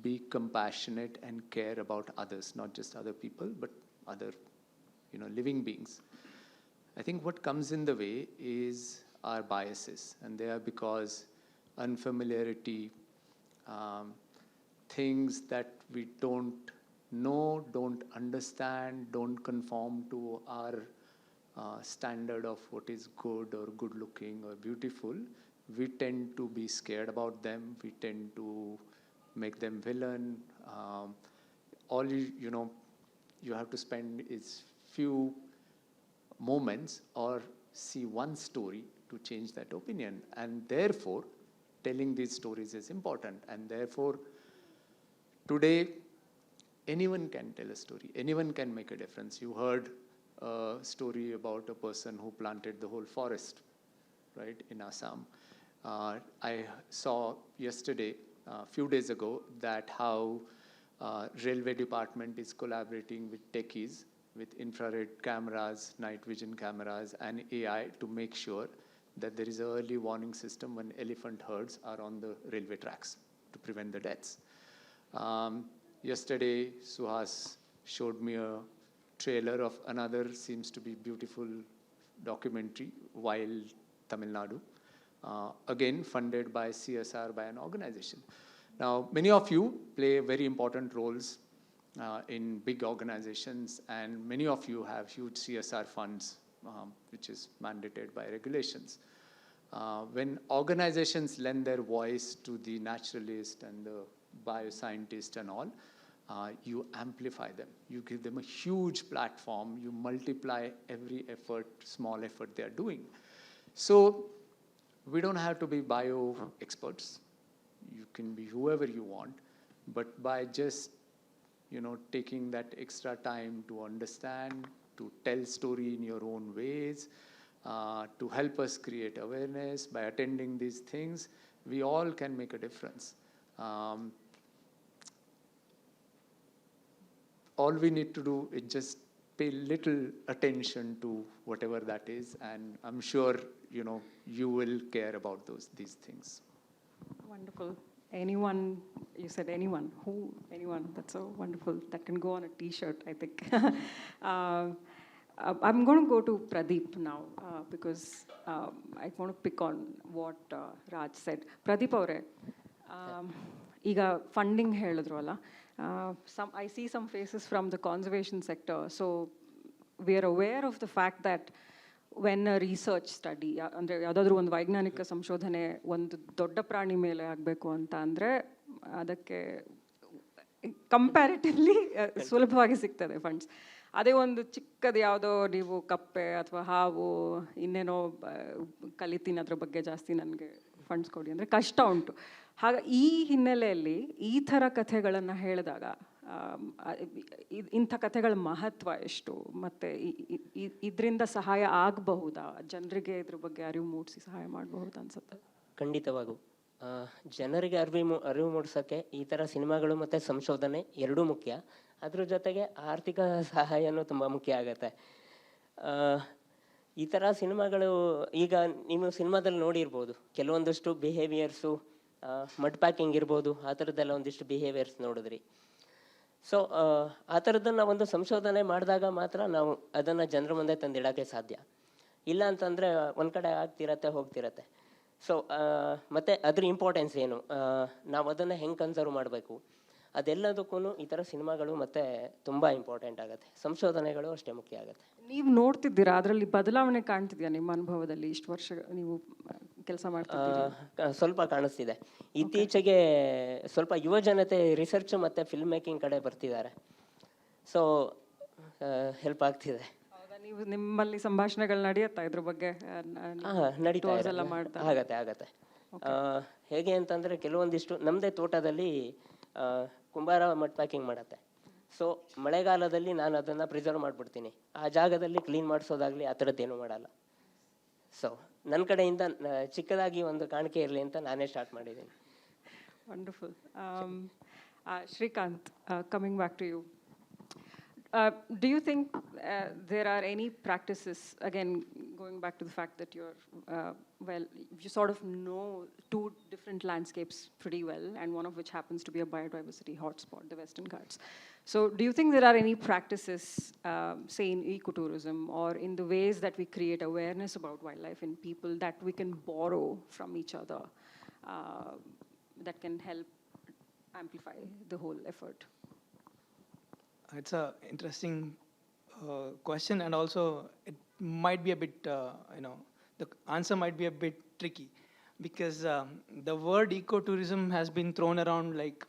[SPEAKER 3] be compassionate and care about others, not just other people, but other, you know, living beings. I think what comes in the way is our biases, and they are because unfamiliarity, things that we don't know, don't understand, don't conform to our standard of what is good or good looking or beautiful, we tend to be scared about them. We tend to make them villain. All you have to spend is few moments or see one story to change that opinion. And therefore, telling these stories is important. And therefore, today, anyone can tell a story. Anyone can make a difference. You heard a story about a person who planted the whole forest, right, in Assam. I saw yesterday, a few days ago, that how railway department is collaborating with techies, with infrared cameras, night vision cameras, and AI to make sure that there is an early warning system when elephant herds are on the railway tracks to prevent the deaths. Yesterday, Suhas showed me a trailer of another seems to be beautiful documentary, Wild Tamil Nadu, again funded by CSR by an organization. Now, many of you play very important roles in big organizations, and many of you have huge CSR funds, which is mandated by regulations. When organizations lend their voice to the naturalist and the bioscientist and all, you amplify them. You give them a huge platform. You multiply every effort, small effort they are doing. So we don't have to be bio experts. You can be whoever you want, but by just, taking that extra time to understand, to tell story in your own ways, to help us create awareness, by attending these things, we all can make a difference. All we need to do is just pay little attention to whatever that is, and I'm sure, you will care about these things.
[SPEAKER 1] Wonderful. Anyone, you said anyone, who, anyone, that's so wonderful. That can go on a t-shirt, I think. I'm going to go to Pradeep now because I want to pick on what Raj said. Pradeep avare, iga funding helidru alla. I see some faces from the conservation sector. So we are aware of the fact that when a research study, ಅಂದರೆ ಯಾವುದಾದ್ರೂ ಒಂದು ವೈಜ್ಞಾನಿಕ ಸಂಶೋಧನೆ ಒಂದು ದೊಡ್ಡ ಪ್ರಾಣಿ ಮೇಲೆ ಆಗಬೇಕು ಅಂತ ಅಂದರೆ ಅದಕ್ಕೆ ಕಂಪ್ಯಾರಿಟಿವ್ಲಿ ಸುಲಭವಾಗಿ ಸಿಗ್ತದೆ ಫಂಡ್ಸ್. ಅದೇ ಒಂದು ಚಿಕ್ಕದು ಯಾವುದೋ ನೀವು ಕಪ್ಪೆ ಅಥವಾ ಹಾವು ಇನ್ನೇನೋ ಕಲಿತೀನಿ ಅದ್ರ ಬಗ್ಗೆ ಜಾಸ್ತಿ ನನಗೆ ಫಂಡ್ಸ್ ಕೊಡಿ ಅಂದರೆ ಕಷ್ಟ ಉಂಟು. ಹಾಗೆ ಈ ಹಿನ್ನೆಲೆಯಲ್ಲಿ ಈ ಥರ ಕಥೆಗಳನ್ನು ಹೇಳಿದಾಗ ಇಂಥ ಕಥೆಗಳ ಮಹತ್ವ ಎಷ್ಟು, ಮತ್ತು ಇದರಿಂದ ಸಹಾಯ ಆಗಬಹುದಾ, ಜನರಿಗೆ ಇದ್ರ ಬಗ್ಗೆ ಅರಿವು ಮೂಡಿಸಿ ಸಹಾಯ ಮಾಡಬಹುದು ಅನ್ಸುತ್ತೆ?
[SPEAKER 5] ಖಂಡಿತವಾಗೂ ಜನರಿಗೆ ಅರಿವು ಮೂಡಿಸೋಕ್ಕೆ ಈ ಥರ ಸಿನಿಮಾಗಳು ಮತ್ತು ಸಂಶೋಧನೆ ಎರಡೂ ಮುಖ್ಯ. ಅದ್ರ ಜೊತೆಗೆ ಆರ್ಥಿಕ ಸಹಾಯನೂ ತುಂಬ ಮುಖ್ಯ ಆಗುತ್ತೆ. ಈ ಥರ ಸಿನಿಮಾಗಳು ಈಗ ನೀವು ಸಿನಿಮಾದಲ್ಲಿ ನೋಡಿರ್ಬೋದು, ಕೆಲವೊಂದಷ್ಟು ಬಿಹೇವಿಯರ್ಸು, ಮಡ್ ಪ್ಯಾಕಿಂಗ್ ಇರ್ಬೋದು, ಆ ಥರದ್ದೆಲ್ಲ ಒಂದಿಷ್ಟು ಬಿಹೇವಿಯರ್ಸ್ ನೋಡಿದ್ರಿ. ಸೊ ಆ ಥರದ್ದನ್ನು ಒಂದು ಸಂಶೋಧನೆ ಮಾಡಿದಾಗ ಮಾತ್ರ ನಾವು ಅದನ್ನು ಜನರ ಮುಂದೆ ತಂದಿಡೋಕ್ಕೆ ಸಾಧ್ಯ. ಇಲ್ಲ ಅಂತಂದರೆ ಒಂದು ಕಡೆ ಆಗ್ತಿರತ್ತೆ ಹೋಗ್ತಿರತ್ತೆ. ಸೊ ಮತ್ತು ಅದ್ರ ಇಂಪಾರ್ಟೆನ್ಸ್ ಏನು, ನಾವು ಅದನ್ನು ಹೆಂಗೆ ಕನ್ಸರ್ವ್ ಮಾಡಬೇಕು, ಅದೆಲ್ಲದಕ್ಕೂ ಈ ಥರ ಸಿನಿಮಾಗಳು ಮತ್ತು ತುಂಬ ಇಂಪಾರ್ಟೆಂಟ್ ಆಗುತ್ತೆ. ಸಂಶೋಧನೆಗಳು ಅಷ್ಟೇ ಮುಖ್ಯ ಆಗುತ್ತೆ.
[SPEAKER 1] ನೀವು ನೋಡ್ತಿದ್ದೀರಾ, ಅದರಲ್ಲಿ ಬದಲಾವಣೆ ಕಾಣ್ತಿದ್ಯಾ ನಿಮ್ಮ ಅನುಭವದಲ್ಲಿ? ಇಷ್ಟು ವರ್ಷ ನೀವು ಕೆಲಸ ಮಾಡ್ತಿದ್ದೀರಾ.
[SPEAKER 5] ಸ್ವಲ್ಪ ಕಾಣಿಸ್ತಿದೆ. ಇತ್ತೀಚೆಗೆ ಸ್ವಲ್ಪ ಯುವ ಜನತೆ ರಿಸರ್ಚ್ ಮತ್ತು ಫಿಲ್ಮ್ ಮೇಕಿಂಗ್ ಕಡೆ ಬರ್ತಿದ್ದಾರೆ. ಸೊ ಹೆಲ್ಪ್ ಆಗ್ತಿದೆ.
[SPEAKER 1] ನೀವು ನಿಮ್ಮಲ್ಲಿ ಸಂಭಾಷಣೆಗಳು ನಡೆಯುತ್ತಾ ಇದ್ರ ಬಗ್ಗೆ?
[SPEAKER 5] ನಡೀತಾ ಆಗತ್ತೆ. ಹೇಗೆ ಅಂತಂದರೆ ಕೆಲವೊಂದಿಷ್ಟು ನಮ್ಮದೇ ತೋಟದಲ್ಲಿ ಕುಂಬಾರ ಮಡ್ ಪ್ಯಾಕಿಂಗ್ ಮಾಡತ್ತೆ. ಸೊ ಮಳೆಗಾಲದಲ್ಲಿ ನಾನು ಅದನ್ನು ಪ್ರಿಸರ್ವ್ ಮಾಡಿಬಿಡ್ತೀನಿ. ಆ ಜಾಗದಲ್ಲಿ ಕ್ಲೀನ್ ಮಾಡಿಸೋದಾಗಲಿ ಆ ಥರದ್ದೇನೂ ಮಾಡಲ್ಲ. ಸೊ ನನ್ನ ಕಡೆಯಿಂದ ಚಿಕ್ಕದಾಗಿ ಒಂದು ಕಾಣಿಕೆ ಇರಲಿ ಅಂತ ನಾನೇ ಸ್ಟಾರ್ಟ್ ಮಾಡಿದ್ದೀನಿ.
[SPEAKER 1] Wonderful. Srikanth, coming back to you. Do you think there are any practices, again, going back to the fact that you're, you sort of know two different landscapes pretty well, and one of which happens to be a biodiversity hotspot, the Western Ghats. So do you think there are any practices, say in ecotourism or in the ways that we create awareness about wildlife in people, that we can borrow from each other, that can help amplify the whole effort?
[SPEAKER 6] It's an interesting question, and also it might be a bit, the answer might be a bit tricky, because the word ecotourism has been thrown around like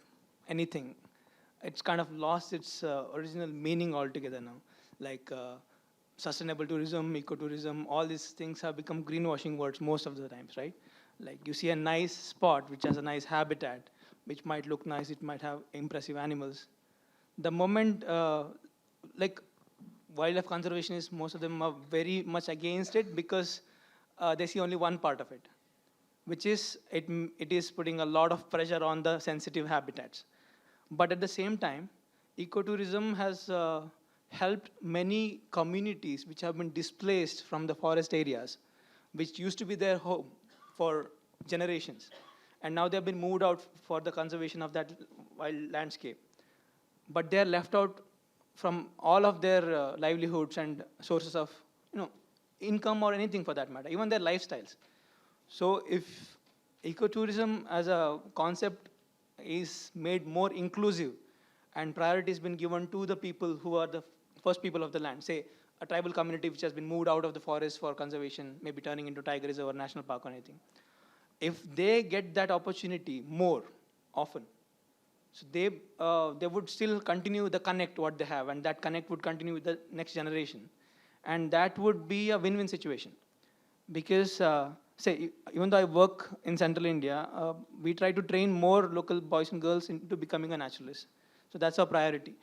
[SPEAKER 6] anything. It's kind of lost its original meaning altogether now. Like sustainable tourism, ecotourism, all these things have become greenwashing words most of the times, right? Like you see a nice spot which has a nice habitat, which might look nice, it might have impressive animals. The moment, like wildlife conservationists, most of them are very much against it, because they see only one part of it, which is it is putting a lot of pressure on the sensitive habitats. But at the same time, ecotourism has helped many communities which have been displaced from the forest areas, which used to be their home for generations, and now they have been moved out for the conservation of that wild landscape. But they are left out from all of their livelihoods and sources of income or anything for that matter, even their lifestyles. So if ecotourism as a concept is made more inclusive and priority has been given to the people who are the first people of the land, say a tribal community which has been moved out of the forest for conservation, maybe turning into tiger reserve or national park or anything, if they get that opportunity more often, So they would still continue the connect what they have, and that connect would continue with the next generation. And that would be a win-win situation. Because, say, even though I work in central India, we try to train more local boys and girls into becoming a naturalist. So that's our priority.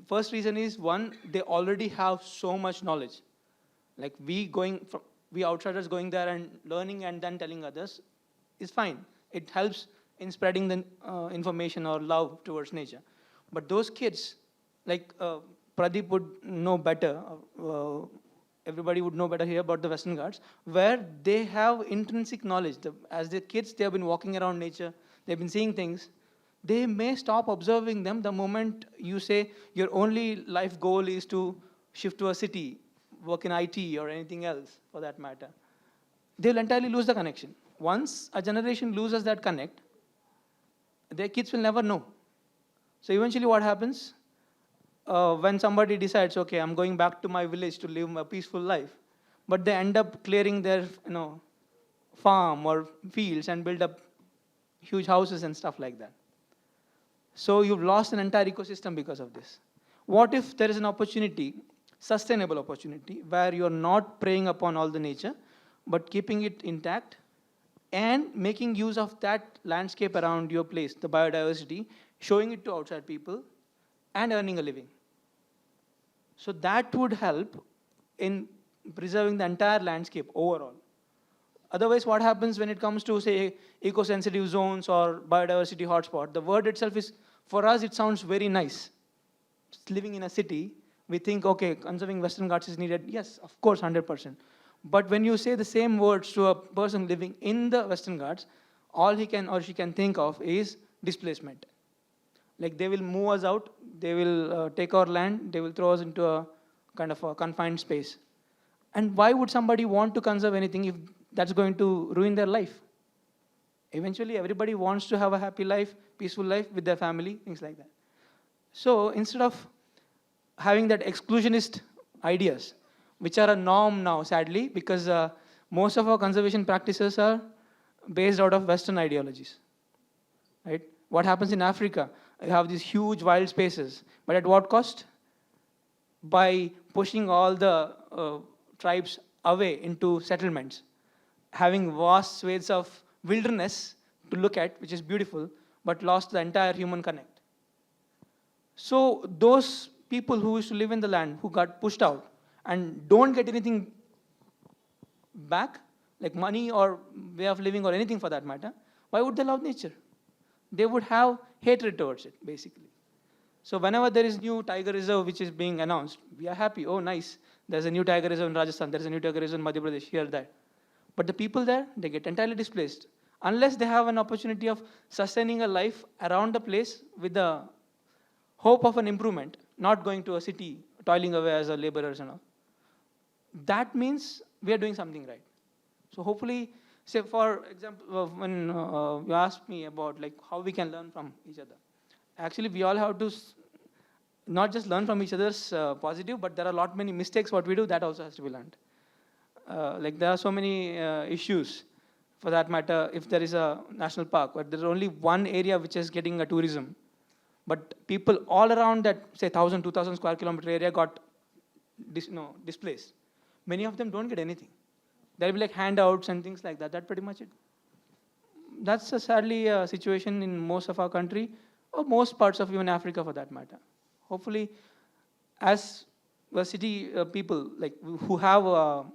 [SPEAKER 6] First reason is, one, they already have so much knowledge. Like we outsiders going there and learning and then telling others is fine. It helps in spreading the information or love towards nature. But those kids, like Pradeep would know better, everybody would know better here about the Western Ghats, where they have intrinsic knowledge. As the kids, they have been walking around nature, they've been seeing things. They may stop observing them the moment you say your only life goal is to shift to a city, work in IT or anything else for that matter. They'll entirely lose the connection. Once a generation loses that connect, their kids will never know. So eventually what happens, when somebody decides, okay, I'm going back to my village to live a peaceful life, but they end up clearing their farm or fields and build up huge houses and stuff like that. So you've lost an entire ecosystem because of this. What if there is an opportunity, sustainable opportunity, where you're not preying upon all the nature, but keeping it intact and making use of that landscape around your place, the biodiversity, showing it to outside people and earning a living. So that would help in preserving the entire landscape overall. Otherwise, what happens when it comes to, say, eco-sensitive zones or biodiversity hotspot? The word itself is, for us, it sounds very nice. Just living in a city, we think, okay, conserving Western Ghats is needed. Yes, of course, 100%. But when you say the same words to a person living in the Western Ghats, all he can or she can think of is displacement. Like they will move us out, they will take our land, they will throw us into a kind of a confined space. And why would somebody want to conserve anything if that's going to ruin their life? Eventually, everybody wants to have a happy life, peaceful life with their family, things like that. So instead of having that exclusionist ideas, which are a norm now, sadly, because most of our conservation practices are based out of Western ideologies, right? What happens in Africa? You have these huge wild spaces, but at what cost? By pushing all the tribes away into settlements, having vast swathes of wilderness to look at, which is beautiful, but lost the entire human connect. So those people who used to live in the land, who got pushed out and don't get anything back, like money or way of living or anything for that matter, why would they love nature? They would have hatred towards it, basically. So whenever there is new tiger reserve which is being announced, we are happy. Oh, nice. There's a new tiger reserve in Rajasthan. There's a new tiger reserve in Madhya Pradesh, here, there. But the people there, they get entirely displaced. Unless they have an opportunity of sustaining a life around the place with the hope of an improvement, not going to a city, toiling away as a laborers and all. That means we are doing something right. So hopefully, say for example, when you asked me about like how we can learn from each other. Actually, we all have to not just learn from each other's positive, but there are a lot many mistakes what we do that also has to be learned. Like there are so many issues, for that matter, if there is a national park, but there's only one area which is getting a tourism, but people all around that, say 1,000, 2,000 square kilometer area got displaced. Many of them don't get anything. There'll be like handouts and things like that. That's pretty much it. That's sadly a situation in most of our country, or most parts of even Africa for that matter. Hopefully, as the city people like who have a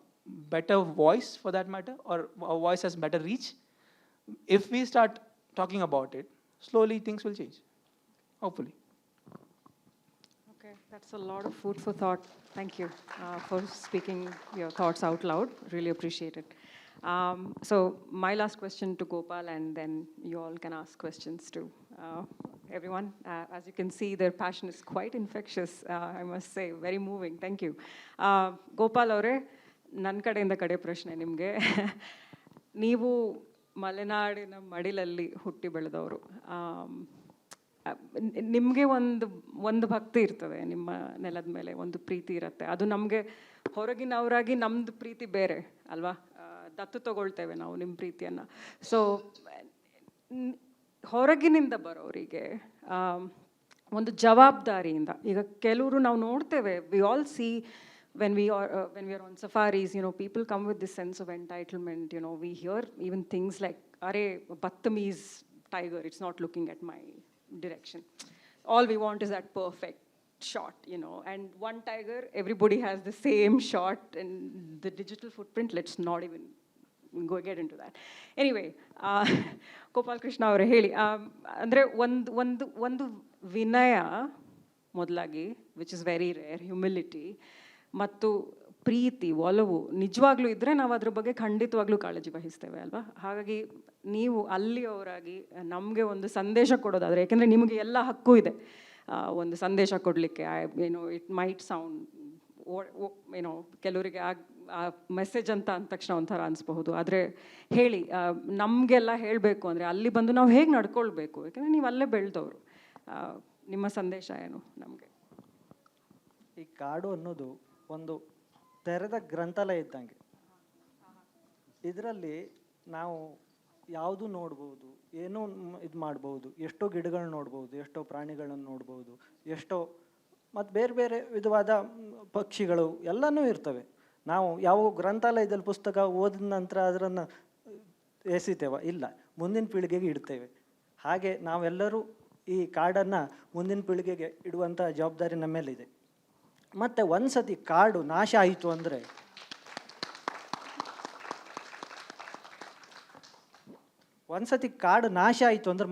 [SPEAKER 6] better voice for that matter, or a voice has better reach, if we start talking about it, slowly things will change. Hopefully.
[SPEAKER 1] Okay, that's a lot of food for thought. Thank you for speaking your thoughts out loud. Really appreciate it. So my last question to Gopal, and then you all can ask questions to everyone. As you can see, their passion is quite infectious, I must say, very moving. Thank you. Gopal ಅವರೇ, ನನ್ನ ಕಡೆಯಿಂದ ಕಡೆ ಪ್ರಶ್ನೆ ನಿಮಗೆ. ನೀವು ಮಲೆನಾಡಿನ ಮಡಿಲಲ್ಲಿ ಹುಟ್ಟಿ ಬೆಳೆದವರು. ನಿಮಗೆ ಒಂದು ಭಕ್ತಿ ಇರ್ತದೆ ನಿಮ್ಮ ನೆಲದ ಮೇಲೆ, ಒಂದು ಪ್ರೀತಿ ಇರುತ್ತೆ. ಅದು ನಮಗೆ ಹೊರಗಿನವರಾಗಿ ನಮ್ಮದು ಪ್ರೀತಿ ಬೇರೆ ಅಲ್ವಾ? ದತ್ತು ತಗೊಳ್ತೇವೆ ನಾವು ನಿಮ್ಮ ಪ್ರೀತಿಯನ್ನು. ಸೊ ಹೊರಗಿನಿಂದ ಬರೋರಿಗೆ ಒಂದು ಜವಾಬ್ದಾರಿಯಿಂದ. ಈಗ ಕೆಲವರು ನಾವು ನೋಡ್ತೇವೆ, we all C when we are on safaris, people come with this sense of entitlement. We hear even things like, "Are Battamiz tiger, it's not looking at my direction. All we want is that perfect shot, And one tiger, everybody has the same shot, and the digital footprint, let's not even get into that. Anyway, Gopal Krishna avare heli, andre ಒಂದು ವಿನಯ ಮೊದಲಾಗಿ, which is very rare, humility, ಮತ್ತು ಪ್ರೀತಿ, ಒಲವು ನಿಜವಾಗ್ಲೂ ಇದ್ದರೆ ನಾವು ಅದ್ರ ಬಗ್ಗೆ ಖಂಡಿತವಾಗ್ಲೂ ಕಾಳಜಿ ವಹಿಸ್ತೇವೆ ಅಲ್ವಾ? ಹಾಗಾಗಿ ನೀವು ಅಲ್ಲಿಯವರಾಗಿ ನಮಗೆ ಒಂದು ಸಂದೇಶ ಕೊಡೋದಾದರೆ, ಯಾಕೆಂದರೆ ನಿಮಗೆ ಎಲ್ಲ ಹಕ್ಕು ಇದೆ ಒಂದು ಸಂದೇಶ ಕೊಡಲಿಕ್ಕೆ. ಇಟ್ ಮೈಟ್ ಸೌಂಡ್ ಕೆಲವರಿಗೆ ಆ ಮೆಸೇಜ್ ಅಂತ ಅಂದ ತಕ್ಷಣ ಒಂಥರ ಅನಿಸ್ಬಹುದು, ಆದರೆ ಹೇಳಿ, ನಮಗೆಲ್ಲ ಹೇಳಬೇಕು ಅಂದರೆ ಅಲ್ಲಿ ಬಂದು ನಾವು ಹೇಗೆ ನಡ್ಕೊಳ್ಬೇಕು, ಯಾಕೆಂದರೆ ನೀವು ಅಲ್ಲೇ ಬೆಳೆದವರು. ನಿಮ್ಮ ಸಂದೇಶ ಏನು ನಮಗೆ?
[SPEAKER 4] ಈ ಕಾಡು ಅನ್ನೋದು ಒಂದು ತೆರೆದ ಗ್ರಂಥಾಲಯ ಇದ್ದಂಗೆ. ಇದರಲ್ಲಿ ನಾವು ಯಾವುದು ನೋಡ್ಬೋದು, ಏನೋ ಇದು ಮಾಡ್ಬೋದು, ಎಷ್ಟೋ ಗಿಡಗಳನ್ನ ನೋಡ್ಬೋದು, ಎಷ್ಟೋ ಪ್ರಾಣಿಗಳನ್ನು ನೋಡ್ಬೋದು, ಎಷ್ಟೋ ಮತ್ತು ಬೇರೆ ಬೇರೆ ವಿಧವಾದ ಪಕ್ಷಿಗಳು ಎಲ್ಲನೂ ಇರ್ತವೆ. ನಾವು ಯಾವ ಗ್ರಂಥಾಲಯದಲ್ಲಿ ಪುಸ್ತಕ ಓದಿದ ನಂತರ ಅದನ್ನು ಎಸಿತೇವ? ಇಲ್ಲ, ಮುಂದಿನ ಪೀಳಿಗೆಗೆ ಇಡ್ತೇವೆ. ಹಾಗೆ ನಾವೆಲ್ಲರೂ ಈ ಕಾಡನ್ನು ಮುಂದಿನ ಪೀಳಿಗೆಗೆ ಇಡುವಂಥ ಜವಾಬ್ದಾರಿ ನಮ್ಮ ಮೇಲಿದೆ. ಮತ್ತು ಒಂದು ಸತಿ ಕಾಡು ನಾಶ ಆಯಿತು ಅಂದರೆ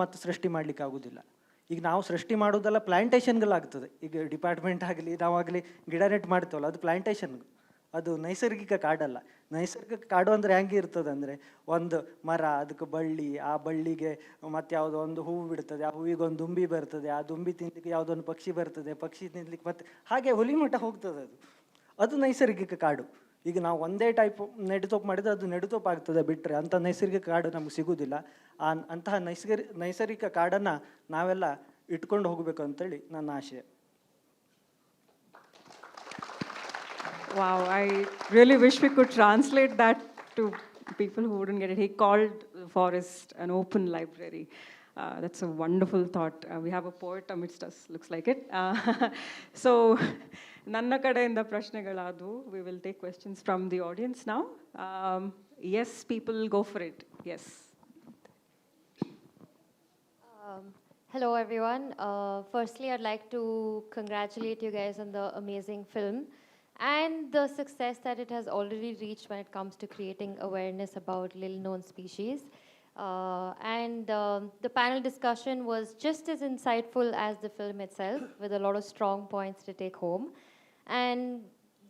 [SPEAKER 4] ಮತ್ತೆ ಸೃಷ್ಟಿ ಮಾಡಲಿಕ್ಕೆ ಆಗೋದಿಲ್ಲ. ಈಗ ನಾವು ಸೃಷ್ಟಿ ಮಾಡೋದೆಲ್ಲ ಪ್ಲ್ಯಾಂಟೇಷನ್ಗಳಾಗ್ತದೆ. ಈಗ ಡಿಪಾರ್ಟ್ಮೆಂಟ್ ಆಗಲಿ ನಾವಾಗಲಿ ಗಿಡ ನೆಟ್ಟು ಮಾಡ್ತೇವಲ್ಲ, ಅದು ಪ್ಲ್ಯಾಂಟೇಷನ್, ಅದು ನೈಸರ್ಗಿಕ ಕಾಡಲ್ಲ. ನೈಸರ್ಗಿಕ ಕಾಡು ಅಂದರೆ ಹೆಂಗೆ ಇರ್ತದೆ ಅಂದರೆ, ಒಂದು ಮರ, ಅದಕ್ಕೆ ಬಳ್ಳಿ, ಆ ಬಳ್ಳಿಗೆ ಮತ್ತು ಯಾವುದೋ ಒಂದು ಹೂವು ಬಿಡ್ತದೆ, ಆ ಹೂವಿಗೆ ಒಂದು ದುಂಬಿ ಬರ್ತದೆ, ಆ ದುಂಬಿ ತಿನ್ನಲಿಕ್ಕೆ ಯಾವುದೊಂದು ಪಕ್ಷಿ ಬರ್ತದೆ, ಪಕ್ಷಿ ತಿನ್ನಲಿಕ್ಕೆ ಮತ್ತೆ ಹಾಗೆ ಹುಲಿ ಮಟ್ಟ ಹೋಗ್ತದೆ. ಅದು ನೈಸರ್ಗಿಕ ಕಾಡು. ಈಗ ನಾವು ಒಂದೇ ಟೈಪ್ ನೆಡುತೋಪು ಮಾಡಿದರೆ ಅದು ನೆಡುತೋಪು ಆಗ್ತದೆ ಬಿಟ್ಟರೆ, ಅಂಥ ನೈಸರ್ಗಿಕ ಕಾಡು ನಮಗೆ ಸಿಗೋದಿಲ್ಲ. ಅಂತಹ ನೈಸರ್ಗಿಕ ಕಾಡನ್ನು ನಾವೆಲ್ಲ ಇಟ್ಕೊಂಡು ಹೋಗಬೇಕು ಅಂತೇಳಿ ನನ್ನ ಆಶಯ.
[SPEAKER 1] Wow, I really wish we could translate that to people who wouldn't get it. He called the forest an open library. That's a wonderful thought. We have a poet amidst us, looks like it. So, ನನ್ನ ಕಡೆಯಿಂದ ಪ್ರಶ್ನೆಗಳಾದವು. We will take questions from the audience now. Yes, people, go for it. Yes.
[SPEAKER 7] Hello, everyone. Firstly, I'd like to congratulate you guys on the amazing film and the success that it has already reached when it comes to creating awareness about little-known species. The panel discussion was just as insightful as the film itself, with a lot of strong points to take home. And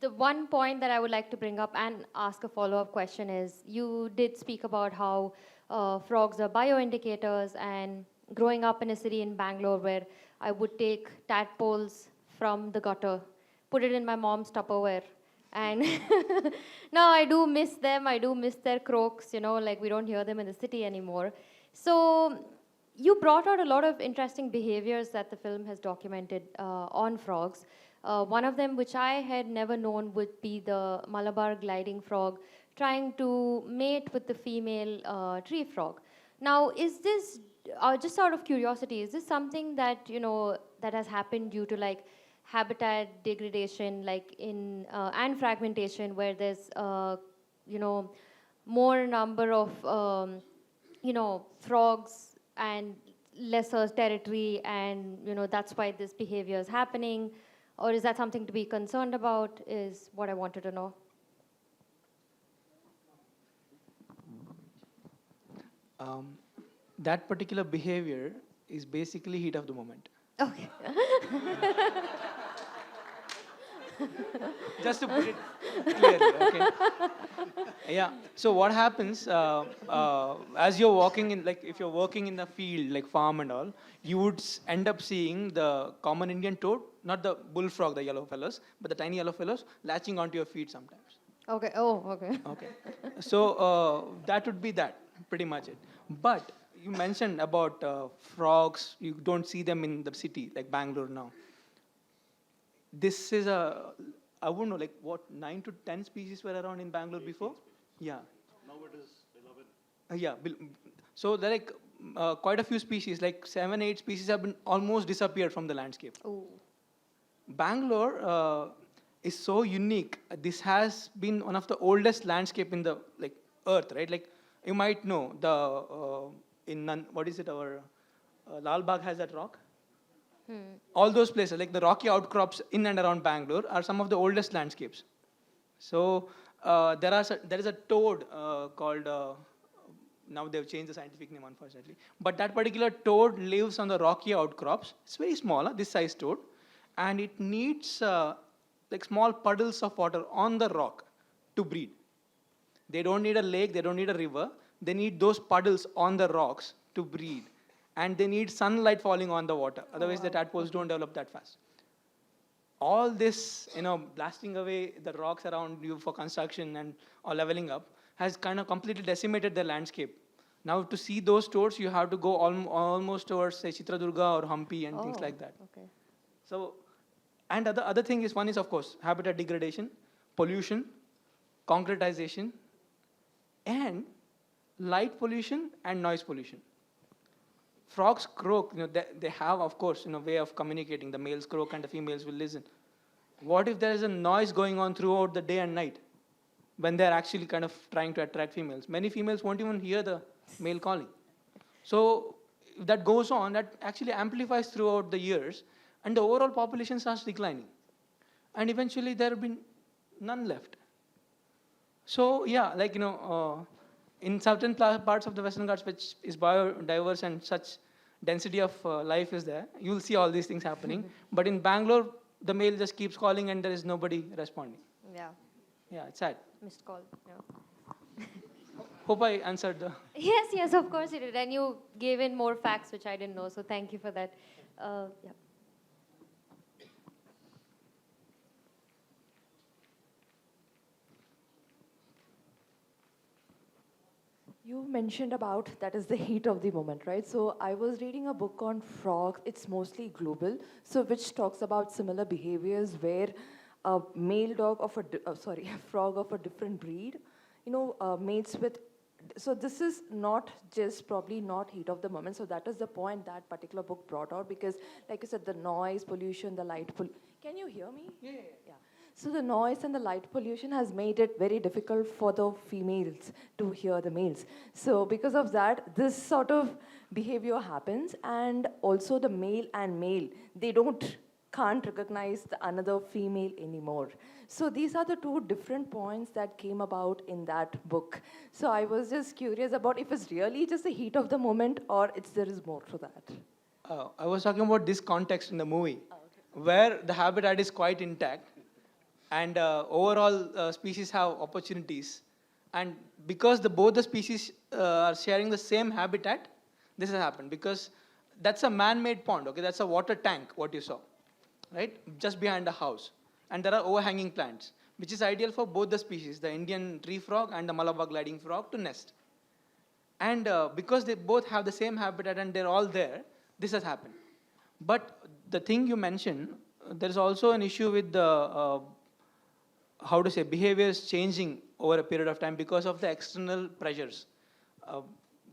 [SPEAKER 7] the one point that I would like to bring up and ask a follow-up question is, you did speak about how frogs are bioindicators, and growing up in a city in Bangalore where I would take tadpoles from the gutter, put it in my mom's Tupperware, and now I do miss them. I do miss their croaks, like we don't hear them in the city anymore. So you brought out a lot of interesting behaviors that the film has documented on frogs. One of them, which I had never known, would be the Malabar gliding frog trying to mate with the female tree frog. Now, is this, just out of curiosity, is this something that, that has happened due to like habitat degradation, like in and fragmentation, where there's more number of frogs and lesser territory, and that's why this behavior is happening? Or is that something to be concerned about, is what I wanted to know.
[SPEAKER 6] That particular behavior is basically heat of the moment.
[SPEAKER 7] Okay.
[SPEAKER 6] Just to put it clearly, okay? Yeah, so what happens, as you're walking in, like if you're working in the field, like farm and all, you would end up seeing the common Indian toad, not the bullfrog, the yellow fellows, but the tiny yellow fellows latching onto your feet sometimes.
[SPEAKER 7] Okay, oh, okay.
[SPEAKER 6] Okay, so that would be that, pretty much it. But you mentioned about frogs, you don't see them in the city, like Bangalore now. This is I wouldn't know, like what, 9 to 10 species were around in Bangalore before? Yeah.
[SPEAKER 2] Now it is 11.
[SPEAKER 6] Yeah, so they're like quite a few species, like 7, 8 species have been almost disappeared from the landscape.
[SPEAKER 7] Oh.
[SPEAKER 6] Bangalore is so unique. This has been one of the oldest landscape in the earth, right? Like you might know what is it? Our Lal Bagh has that rock. All those places, like the rocky outcrops in and around Bangalore, are some of the oldest landscapes. So there is a toad called. Now they've changed the scientific name, unfortunately. But that particular toad lives on the rocky outcrops. It's very small, this size toad, and it needs small puddles of water on the rock to breed. They don't need a lake, they don't need a river. They need those puddles on the rocks to breed. And they need sunlight falling on the water. Otherwise, the tadpoles don't develop that fast. All this, blasting away the rocks around you for construction or leveling up has kind of completely decimated the landscape. Now, to see those toads, you have to go almost towards, say, Chitradurga or Hampi and things like that.
[SPEAKER 7] Okay.
[SPEAKER 6] So, and other thing is, one is, of course, habitat degradation, pollution, concretization, and light pollution and noise pollution. Frogs croak, they have, of course, way of communicating. The males croak and the females will listen. What if there is a noise going on throughout the day and night when they're actually kind of trying to attract females? Many females won't even hear the male calling. So if that goes on, that actually amplifies throughout the years, and the overall population starts declining. And eventually there have been none left. So yeah, in certain parts of the Western Ghats, which is biodiverse and such density of life is there, you'll see all these things happening. But in Bangalore, the male just keeps calling and there is nobody responding.
[SPEAKER 7] Yeah.
[SPEAKER 6] Yeah, it's sad.
[SPEAKER 7] Missed call. No.
[SPEAKER 6] Hope I answered the...
[SPEAKER 7] Yes, of course you did. And you gave in more facts, which I didn't know. So thank you for that. Yeah.
[SPEAKER 8] You mentioned about that is the heat of the moment, right? So I was reading a book on frogs. It's mostly global, so which talks about similar behaviors where a male dog of a frog of a different breed, mates with. So this is not just probably not heat of the moment. So that is the point that particular book brought out, because, like you said, the noise pollution, the light pollution. Can you hear me?
[SPEAKER 6] Yeah.
[SPEAKER 8] So the noise and the light pollution has made it very difficult for the females to hear the males. So because of that, this sort of behavior happens, and also the male and male, they can't recognize the another female anymore. So these are the two different points that came about in that book. So I was just curious about if it's really just the heat of the moment or there is more to that.
[SPEAKER 6] I was talking about this context in the movie, where the habitat is quite intact, and overall species have opportunities. And because both the species are sharing the same habitat, this has happened. Because that's a man-made pond, okay? That's a water tank, what you saw, right? Just behind the house. And there are overhanging plants, which is ideal for both the species, the Indian tree frog and the Malabar gliding frog, to nest. And because they both have the same habitat and they're all there, this has happened. But the thing you mentioned, there's also an issue with the behaviors changing over a period of time because of the external pressures.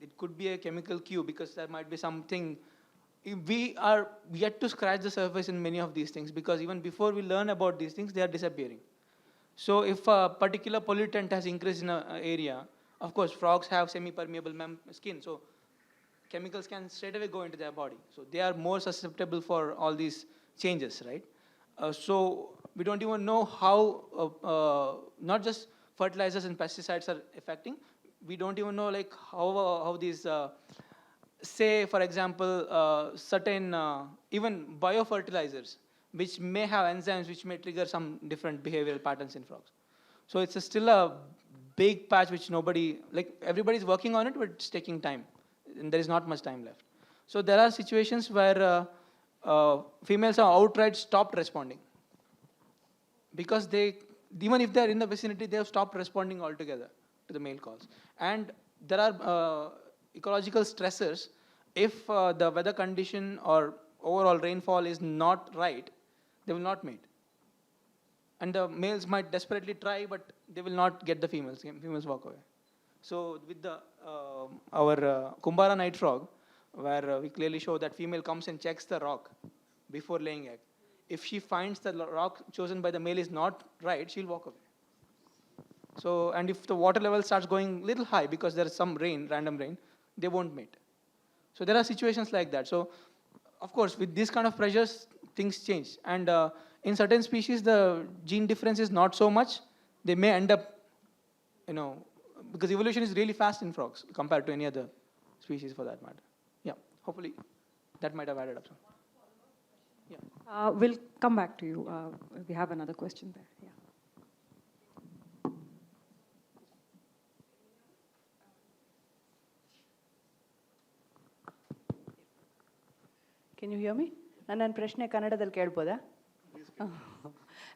[SPEAKER 6] It could be a chemical cue, because there might be something. We are yet to scratch the surface in many of these things, because even before we learn about these things, they are disappearing. So if a particular pollutant has increased in an area, of course, frogs have semi-permeable skin, so chemicals can straight away go into their body. So they are more susceptible for all these changes, right? So we don't even know how, not just fertilizers and pesticides are affecting, we don't even know how these, say for example, certain even biofertilizers, which may have enzymes which may trigger some different behavioral patterns in frogs. So it's still a big patch which everybody's working on it, but it's taking time. And there is not much time left. So there are situations where females are outright stopped responding. Because even if they're in the vicinity, they have stopped responding altogether to the male calls. And there are ecological stressors. If the weather condition or overall rainfall is not right, they will not mate. And the males might desperately try, but they will not get the females. Females walk away. So with the our Kumbara night frog, where we clearly show that female comes and checks the rock before laying egg. If she finds the rock chosen by the male is not right, she'll walk away. So, and if the water level starts going little high because there is some rain, random rain, they won't mate. So there are situations like that. So, of course, with this kind of pressures, things change. And in certain species, the gene difference is not so much. They may end up, because evolution is really fast in frogs compared to any other species for that matter. Yeah, hopefully that might have added up some. Yeah.
[SPEAKER 1] We'll come back to you. We have another question there. Yeah.
[SPEAKER 9] Can you hear me? ನನ್ನ ಪ್ರಶ್ನೆ ಕನ್ನಡದಲ್ಲಿ ಕೇಳ್ಬೋದಾ?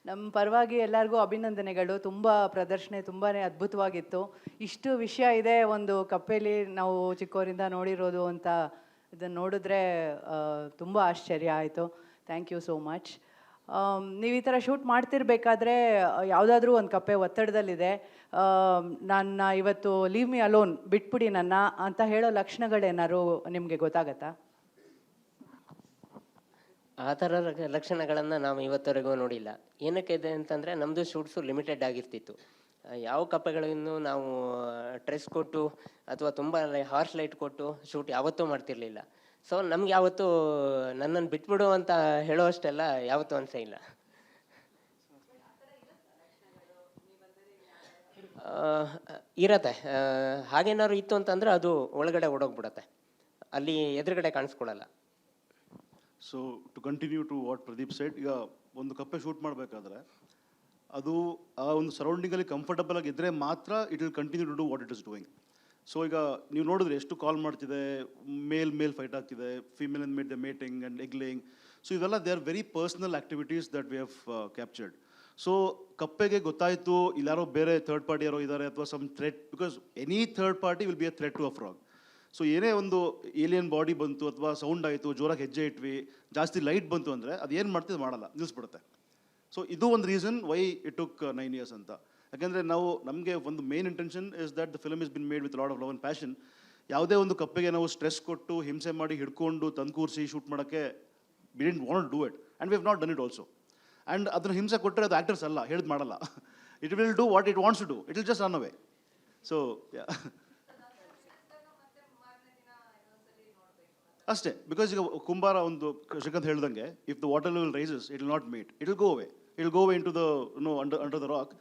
[SPEAKER 9] ನಮ್ಮ ಪರವಾಗಿ ಎಲ್ಲರಿಗೂ ಅಭಿನಂದನೆಗಳು. ತುಂಬ ಪ್ರದರ್ಶನ ತುಂಬಾ ಅದ್ಭುತವಾಗಿತ್ತು. ಇಷ್ಟು ವಿಷಯ ಇದೆ ಒಂದು ಕಪ್ಪೆಯಲ್ಲಿ ನಾವು ಚಿಕ್ಕವರಿಂದ ನೋಡಿರೋದು ಅಂತ ಇದನ್ನು ನೋಡಿದ್ರೆ ತುಂಬ ಆಶ್ಚರ್ಯ ಆಯಿತು. Thank you so much. ನೀವು ಈ ಥರ ಶೂಟ್ ಮಾಡ್ತಿರ್ಬೇಕಾದ್ರೆ ಯಾವುದಾದ್ರೂ ಒಂದು ಕಪ್ಪೆ ಒತ್ತಡದಲ್ಲಿದೆ, ನನ್ನ ಇವತ್ತು ಲೀವ್ ಮಿ ಅಲೋನ್, ಬಿಟ್ಬಿಡಿ ನನ್ನ ಅಂತ ಹೇಳೋ ಲಕ್ಷಣಗಳೇನಾದ್ರು ನಿಮಗೆ ಗೊತ್ತಾಗತ್ತಾ?
[SPEAKER 5] ಆ ಥರ ಲಕ್ಷಣಗಳನ್ನು ನಾವು ಇವತ್ತವರೆಗೂ ನೋಡಿಲ್ಲ. ಏನಕ್ಕೆ ಇದೆ ಅಂತಂದರೆ ನಮ್ಮದು ಶೂಟ್ಸು ಲಿಮಿಟೆಡ್ ಆಗಿರ್ತಿತ್ತು. ಯಾವ ಕಪ್ಪೆಗಳನ್ನು ನಾವು ಟ್ರೆಸ್ ಕೊಟ್ಟು ಅಥವಾ ತುಂಬ ಹಾರ್ಶ್ ಲೈಟ್ ಕೊಟ್ಟು ಶೂಟ್ ಯಾವತ್ತೂ ಮಾಡ್ತಿರ್ಲಿಲ್ಲ. ಸೊ ನಮ್ಗೆ ಯಾವತ್ತೂ ನನ್ನನ್ನು ಬಿಟ್ಬಿಡು ಅಂತ ಹೇಳೋಷ್ಟೆಲ್ಲ ಯಾವತ್ತೂ ಅನಿಸೇ ಇಲ್ಲ. ಇರತ್ತೆ, ಹಾಗೇನಾದ್ರು ಇತ್ತು ಅಂತಂದರೆ ಅದು ಒಳಗಡೆ ಓಡೋಗ್ಬಿಡತ್ತೆ, ಅಲ್ಲಿ ಎದುರುಗಡೆ ಕಾಣಿಸ್ಕೊಳ್ಳಲ್ಲ.
[SPEAKER 2] So to continue to what Pradeep said, ಈಗ ಒಂದು ಕಪ್ಪೆ ಶೂಟ್ ಮಾಡಬೇಕಾದ್ರೆ ಅದು ಆ ಒಂದು ಸರೌಂಡಿಂಗಲ್ಲಿ ಕಂಫರ್ಟಬಲ್ ಆಗಿ ಇದ್ದರೆ ಮಾತ್ರ it will continue to do what it is doing. So ಈಗ ನೀವು ನೋಡಿದ್ರೆ ಎಷ್ಟು ಕಾಲ್ ಮಾಡ್ತಿದೆ, ಮೇಲ್ ಫೈಟ್ ಆಗ್ತಿದೆ, female and made the mating and egg laying. So ಇವೆಲ್ಲ they are very personal activities that we have captured. So ಕಪ್ಪೆಗೆ ಗೊತ್ತಾಯಿತು ಇಲ್ಲಾರೋ ಬೇರೆ ಥರ್ಡ್ ಪಾರ್ಟಿ ಯಾರೋ ಇದ್ದಾರೆ ಅಥವಾ some threat, because any third party will be a threat to a frog. So ಏನೇ ಒಂದು ಏಲಿಯನ್ ಬಾಡಿ ಬಂತು ಅಥವಾ ಸೌಂಡ್ ಆಯಿತು, ಜೋರಾಗಿ ಹೆಜ್ಜೆ ಇಟ್ವಿ, ಜಾಸ್ತಿ ಲೈಟ್ ಬಂತು ಅಂದರೆ ಅದು ಏನು ಮಾಡ್ತಿದ್ದು ಮಾಡಲ್ಲ, ನಿಲ್ಲಿಸ್ಬಿಡುತ್ತೆ. ಸೊ ಇದು ಒಂದು reason why it took 9 years ಅಂತ. ಯಾಕೆಂದರೆ ನಮಗೆ ಒಂದು main intention is that the film is been made with lot of love and passion. ಯಾವುದೇ ಒಂದು ಕಪ್ಪೆಗೆ ನಾವು ಸ್ಟ್ರೆಸ್ ಕೊಟ್ಟು ಹಿಂಸೆ ಮಾಡಿ ಹಿಡ್ಕೊಂಡು ತಂದು ಕೂರಿಸಿ ಶೂಟ್ ಮಾಡೋಕ್ಕೆ we didn't want to do it and we have not done it also. And ಅದನ್ನು ಹಿಂಸೆ ಕೊಟ್ಟರೆ ಅದು ಆ್ಯಕ್ಟರ್ಸ್ ಅಲ್ಲ, ಹೇಳಿದ್ ಮಾಡಲ್ಲ. It will do what it wants to do, it will just run away. So ಅಷ್ಟೇ. ಬಿಕಾಸ್ ಈಗ ಕುಂಬಾರ ಒಂದು ಶ್ರೀಕಾಂತ್ ಹೇಳ್ದಂಗೆ, if the water level rises it will not meet, it will go away, it will go away in to the under the rock.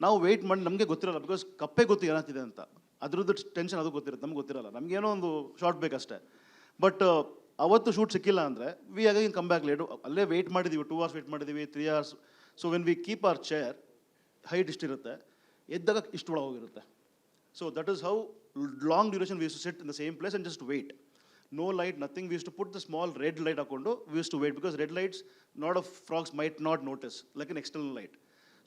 [SPEAKER 2] ನಾವು weight ಮಾಡಿ ನಮಗೆ ಗೊತ್ತಿರಲ್ಲ, because ಕಪ್ಪೆ ಗೊತ್ತು ಏನಾಗ್ತಿದೆ ಅಂತ, ಅದ್ರದ್ದು ಟೆನ್ಷನ್ ಅದು ಗೊತ್ತಿರುತ್ತೆ, ನಮ್ಗೆ ಗೊತ್ತಿರಲ್ಲ, ನಮಗೇನೋ ಒಂದು ಶಾರ್ಟ್ ಬೇಕಷ್ಟೇ. ಬಟ್ ಅವತ್ತು ಶೂಟ್ ಸಿಕ್ಕಿಲ್ಲ ಅಂದರೆ we again come back late, ಅಲ್ಲೇ ವೆಯ್ಟ್ ಮಾಡಿದ್ದೀವಿ, 2 hours ವೆಯ್ಟ್ ಮಾಡಿದ್ದೀವಿ, 3 hours. So when we keep our chair, height ಇಷ್ಟಿರುತ್ತೆ, ಎದ್ದಾಗ ಇಷ್ಟು ಒಳಗೆ ಹೋಗಿರುತ್ತೆ. So that is how long duration we use to sit in the same place and just wait. No light, nothing. We used to put the small red light hakondo, we used to wait, because red lights lot of frogs might not notice, like an external light.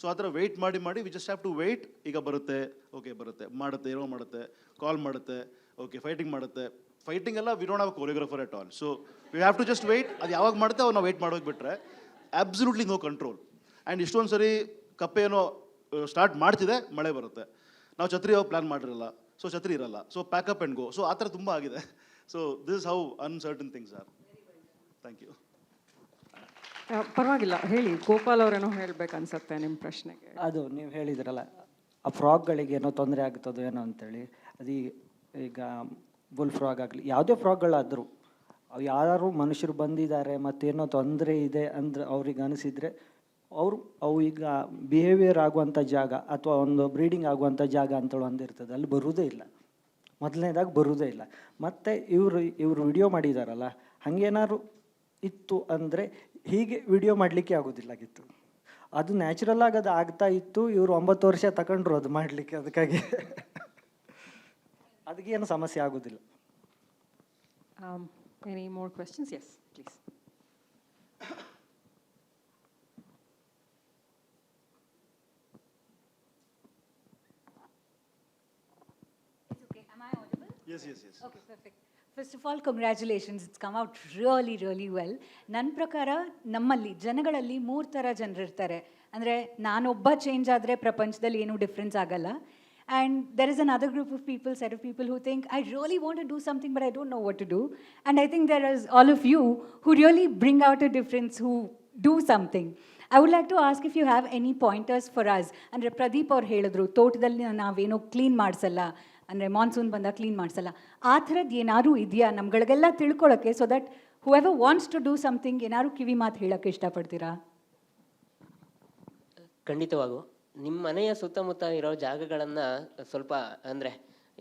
[SPEAKER 2] So ಆ ಥರ weight ಮಾಡಿ we just have to wait. ಈಗ ಬರುತ್ತೆ, okay ಬರುತ್ತೆ, ಮಾಡುತ್ತೆ, ಏನೋ ಮಾಡುತ್ತೆ, call ಮಾಡುತ್ತೆ, ಓಕೆ ಫೈಟಿಂಗ್ ಮಾಡುತ್ತೆ. ಫೈಟಿಂಗ್ ಎಲ್ಲ we don't have choreographer at all. So we have to just wait. ಅದು ಯಾವಾಗ ಮಾಡುತ್ತೆ ಅವ್ರು ನಾವು ವೆಯ್ಟ್ ಮಾಡೋಕೆ ಬಿಟ್ಟರೆ ಅಬ್ಸಲ್ಯೂಟ್ಲಿ ನೋ ಕಂಟ್ರೋಲ್. ಆ್ಯಂಡ್ ಇಷ್ಟೊಂದು ಸರಿ ಕಪ್ಪೆ ಏನೋ ಸ್ಟಾರ್ಟ್ ಮಾಡ್ತಿದೆ, ಮಳೆ ಬರುತ್ತೆ, ನಾವು ಛತ್ರಿ ಪ್ಲ್ಯಾನ್ ಮಾಡಿರಲ್ಲ, ಸೊ ಛತ್ರಿ ಇರಲ್ಲ, so pack up and go. So ಆ ಥರ ತುಂಬ ಆಗಿದೆ. So this is how uncertain things are. Thank you.
[SPEAKER 1] ಪರವಾಗಿಲ್ಲ, ಹೇಳಿ. ಗೋಪಾಲ್ ಅವರೇನೋ ಹೇಳ್ಬೇಕು ಅನ್ಸುತ್ತೆ ನಿಮ್ಮ ಪ್ರಶ್ನೆಗೆ.
[SPEAKER 4] ಅದು ನೀವು ಹೇಳಿದ್ರಲ್ಲ, ಆ ಫ್ರಾಗ್ಗಳಿಗೆ ಏನೋ ತೊಂದರೆ ಆಗ್ತದೋ ಏನೋ ಅಂತೇಳಿ. ಅದು ಈಗ ಬುಲ್ ಫ್ರಾಗ್ ಆಗಲಿ, ಯಾವುದೇ ಫ್ರಾಗ್ಗಳಾದರೂ ಅವು ಯಾರು ಮನುಷ್ಯರು ಬಂದಿದ್ದಾರೆ ಮತ್ತೇನೋ ತೊಂದರೆ ಇದೆ ಅಂದರೆ ಅವ್ರಿಗೆ ಅನಿಸಿದರೆ ಅವು ಈಗ ಬಿಹೇವಿಯರ್ ಆಗುವಂಥ ಜಾಗ ಅಥವಾ ಒಂದು ಬ್ರೀಡಿಂಗ್ ಆಗುವಂಥ ಜಾಗ ಅಂತೇಳಿ ಒಂದಿರ್ತದೆ, ಅಲ್ಲಿ ಬರುವುದೇ ಇಲ್ಲ, ಮೊದಲನೇದಾಗಿ ಬರುವುದೇ ಇಲ್ಲ. ಮತ್ತು ಇವರು ವಿಡಿಯೋ ಮಾಡಿದಾರಲ್ಲ, ಹಾಗೇನಾದ್ರು ಇತ್ತು ಅಂದರೆ ಹೀಗೆ ವಿಡಿಯೋ ಮಾಡಲಿಕ್ಕೆ ಆಗೋದಿಲ್ಲಾಗಿತ್ತು. ಅದು ನ್ಯಾಚುರಲ್ ಆಗಿ ಅದು ಆಗ್ತಾ ಇತ್ತು. ಇವರು 9 ವರ್ಷ ತಗೊಂಡ್ರು ಅದು ಮಾಡಲಿಕ್ಕೆ, ಅದಕ್ಕಾಗಿ ಅದಕ್ಕೇನು ಸಮಸ್ಯೆ ಆಗೋದಿಲ್ಲ.
[SPEAKER 1] Any more questions? Yes, please.
[SPEAKER 2] Yes.
[SPEAKER 10] Okay, perfect. First of all, congratulations. It's come out really, really well. ನನ್ನ ಪ್ರಕಾರ ನಮ್ಮಲ್ಲಿ ಜನಗಳಲ್ಲಿ 3 ಥರ ಜನರಿರ್ತಾರೆ. ಅಂದರೆ ನಾನೊಬ್ಬ ಚೇಂಜ್ ಆದರೆ ಪ್ರಪಂಚದಲ್ಲಿ ಏನೂ ಡಿಫ್ರೆನ್ಸ್ ಆಗಲ್ಲ. And there is another group of people, set of people who think, I really want to do something, but I don't know what to do. And I think there is all of you who really bring out a difference, who do something. I would like to ask if you have any pointers for us. Andre Pradeep ಅವರು ಹೇಳಿದ್ರು, ತೋಟದಲ್ಲಿ ನಾವೇನೋ clean ಮಾಡಿಸಲ್ಲ, ಅಂದರೆ monsoon ಬಂದಾಗ clean ಮಾಡಿಸಲ್ಲ. ಆ ಥರದ್ದು ಏನಾದ್ರು ಇದೆಯಾ ನಮ್ಗಳಿಗೆಲ್ಲ ತಿಳ್ಕೊಳ್ಳೋಕ್ಕೆ, so that whoever wants to do something ಏನಾದ್ರು ಕಿವಿ ಮಾತು ಹೇಳೋಕ್ಕೆ ಇಷ್ಟಪಡ್ತೀರಾ?
[SPEAKER 5] ಖಂಡಿತವಾಗೂ ನಿಮ್ಮ ಮನೆಯ ಸುತ್ತಮುತ್ತ ಇರೋ ಜಾಗಗಳನ್ನು ಸ್ವಲ್ಪ, ಅಂದರೆ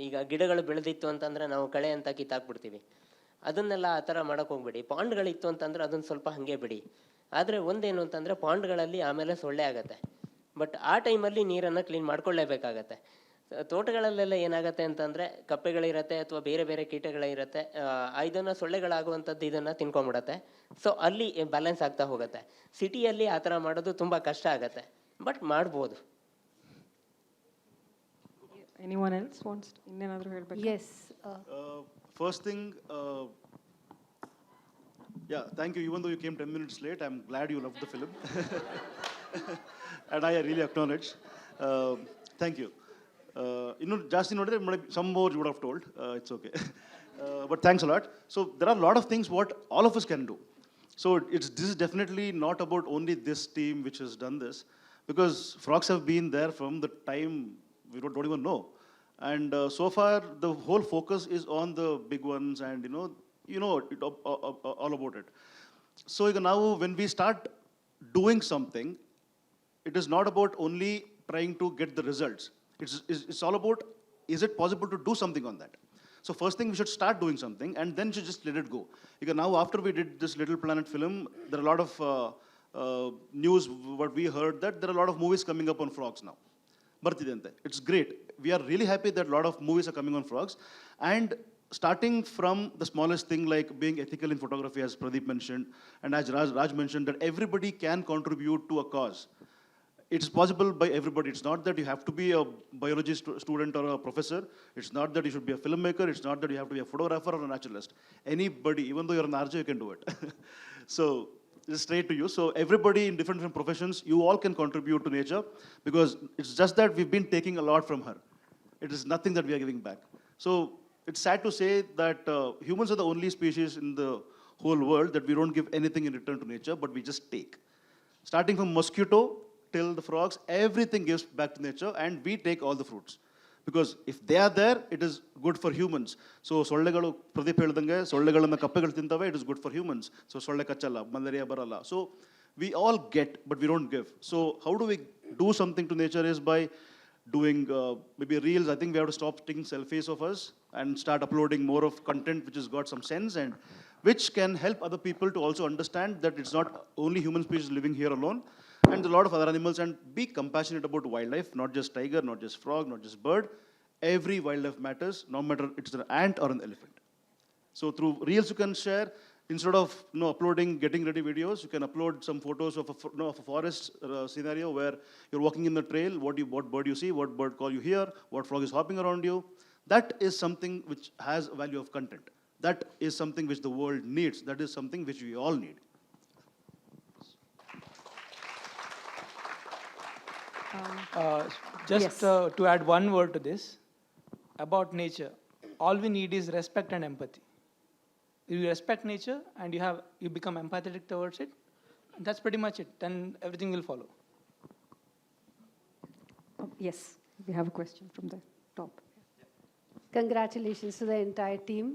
[SPEAKER 5] ಈಗ ಗಿಡಗಳು ಬೆಳೆದಿತ್ತು ಅಂತಂದರೆ ನಾವು ಕಳೆ ಅಂತ ಕಿತ್ತಾಕ್ಬಿಡ್ತೀವಿ. ಅದನ್ನೆಲ್ಲ ಆ ಥರ ಮಾಡೋಕ್ಕೆ ಹೋಗ್ಬೇಡಿ. ಪಾಂಡ್ಗಳಿತ್ತು ಅಂತಂದರೆ ಅದನ್ನು ಸ್ವಲ್ಪ ಹಾಗೆ ಬಿಡಿ. ಆದರೆ ಒಂದೇನು ಅಂತಂದರೆ ಪಾಂಡ್ಗಳಲ್ಲಿ ಆಮೇಲೆ ಸೊಳ್ಳೆ ಆಗುತ್ತೆ. ಬಟ್ ಆ ಟೈಮಲ್ಲಿ ನೀರನ್ನು ಕ್ಲೀನ್ ಮಾಡ್ಕೊಳ್ಳೇಬೇಕಾಗತ್ತೆ. ತೋಟಗಳಲ್ಲೆಲ್ಲ ಏನಾಗುತ್ತೆ ಅಂತಂದರೆ ಕಪ್ಪೆಗಳಿರತ್ತೆ ಅಥವಾ ಬೇರೆ ಬೇರೆ ಕೀಟಗಳಿರತ್ತೆ, ಇದನ್ನು ಸೊಳ್ಳೆಗಳಾಗುವಂಥದ್ದು ಇದನ್ನು ತಿನ್ಕೊಂಬಿಡತ್ತೆ. ಸೊ ಅಲ್ಲಿ ಬ್ಯಾಲೆನ್ಸ್ ಆಗ್ತಾ ಹೋಗುತ್ತೆ. ಸಿಟಿಯಲ್ಲಿ ಆ ಥರ ಮಾಡೋದು ತುಂಬ ಕಷ್ಟ ಆಗುತ್ತೆ, ಬಟ್ ಮಾಡ್ಬೋದು.
[SPEAKER 1] Anyone else wants to? ಇನ್ನೇನಾದರೂ ಹೇಳಬೇಕು?
[SPEAKER 10] Yes.
[SPEAKER 2] First thing, yeah, thank you. Even though you came 10 minutes late, I'm glad you loved the film. And I really acknowledge. Thank you. Just in order, some more you would have told. It's okay. But thanks a lot. So there are a lot of things what all of us can do. So this is definitely not about only this team which has done this, because frogs have been there from the time we don't even know. And so far, the whole focus is on the big ones, and you know it, all about it. So now when we start doing something, it is not about only trying to get the results. It's all about, is it possible to do something on that? So first thing, we should start doing something, and then should just let it go. Because now after we did this Little Planet film, there are a lot of news, what we heard, that there are a lot of movies coming up on frogs now. It's great. We are really happy that a lot of movies are coming on frogs. And starting from the smallest thing like being ethical in photography, as Pradeep mentioned, and as Raj mentioned, that everybody can contribute to a cause. It's possible by everybody. It's not that you have to be a biology student or a professor. It's not that you should be a filmmaker. It's not that you have to be a photographer or a naturalist. Anybody, even though you're an RJ, you can do it. So it's straight to you. So everybody in different professions, you all can contribute to nature, because it's just that we've been taking a lot from her. It is nothing that we are giving back. So it's sad to say that humans are the only species in the whole world that we don't give anything in return to nature, but we just take. Starting from mosquito till the frogs, everything gives back to nature, and we take all the fruits. Because if they are there, it is good for humans. So sollegalu Pradeep ಹೇಳಿದಂಗೆ ಸೊಳ್ಳೆಗಳನ್ನ ಕಪ್ಪೆಗಳು ತಿಂತವೆ, it is good for humans. So ಸೊಳ್ಳೆ ಕಚ್ಚಲ್ಲ, malaria ಬರಲ್ಲ. So we all get, but we don't give. So how do we do something to nature is by doing maybe reels. I think we have to stop taking selfies of us and start uploading more of content which has got some sense and which can help other people to also understand that it's not only human species living here alone, and a lot of other animals, and be compassionate about wildlife, not just tiger, not just frog, not just bird. Every wildlife matters, no matter it's an ant or an elephant. So through reels you can share, instead of uploading getting ready videos, you can upload some photos of a forest scenario where you're walking in the trail, what bird you see, what bird call you hear, what frog is hopping around you. That is something which has value of content. That is something which the world needs. That is something which we all need.
[SPEAKER 6] To add one word to this, about nature, all we need is respect and empathy. If you respect nature and you become empathetic towards it, that's pretty much it. Then everything will follow.
[SPEAKER 1] Yes, we have a question from the top.
[SPEAKER 11] Congratulations to the entire team.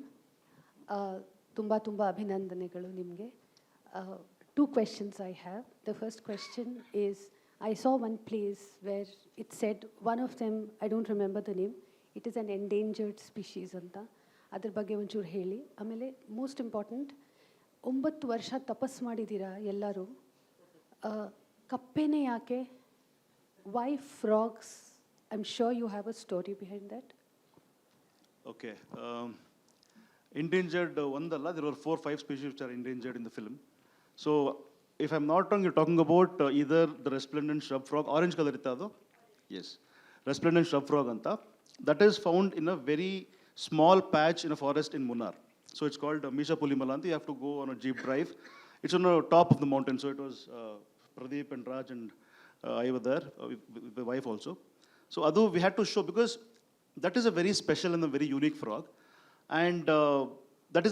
[SPEAKER 11] Tumba abhinandanegalu nimge. Two questions I have. The first question is, I saw one place where it said, one of them, I don't remember the name, it is an endangered species anta. Adar ಬಗ್ಗೆ ಒಂಚೂರು ಹೇಳಿ. ಆಮೇಲೆ most important, 9 ವರ್ಷ ತಪಸ್ ಮಾಡಿದ್ದೀರಾ ಎಲ್ಲರೂ, ಕಪ್ಪೆನೇ ಯಾಕೆ? Why frogs? I'm sure you have a story behind that.
[SPEAKER 2] Okay. Endangered ondalla, there were 4-5 species which are endangered in the film. So if I'm not wrong, you're talking about either the resplendent shrub frog, orange color ittado. Yes, resplendent shrub frog anta. That is found in a very small patch in a forest in Munnar. So it's called Misha Pulimalanti. You have to go on a jeep drive. It's on the top of the mountain. So it was Pradeep and Raj and I were there with the wife also. So adu we had to show, because that is a very special and a very unique frog, and that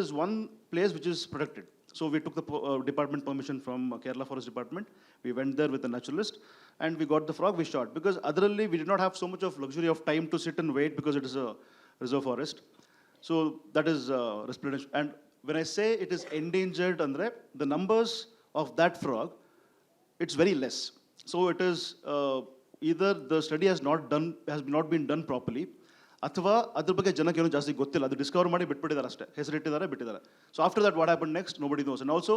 [SPEAKER 2] is one place which is protected. So we took the department permission from Kerala Forest Department. We went there with a naturalist, and we got the frog. We shot, because otherly we did not have so much of luxury of time to sit and wait, because it is a reserve forest. So that is resplendent. And when I say it is endangered, Andre, the numbers of that frog, it's very less. So it is either the study has not been done properly, ಅಥವಾ ಅದ್ರ ಬಗ್ಗೆ ಜನಕ್ಕೆ ಏನೂ ಜಾಸ್ತಿ ಗೊತ್ತಿಲ್ಲ, ಅದು Discover ಮಾಡಿ ಬಿಟ್ಬಿಟ್ಟಿದ್ದಾರೆ ಅಷ್ಟೇ, ಹೆಸರಿಟ್ಟಿದ್ದಾರೆ ಬಿಟ್ಟಿದ್ದಾರೆ. So after that what happen next nobody knows. And also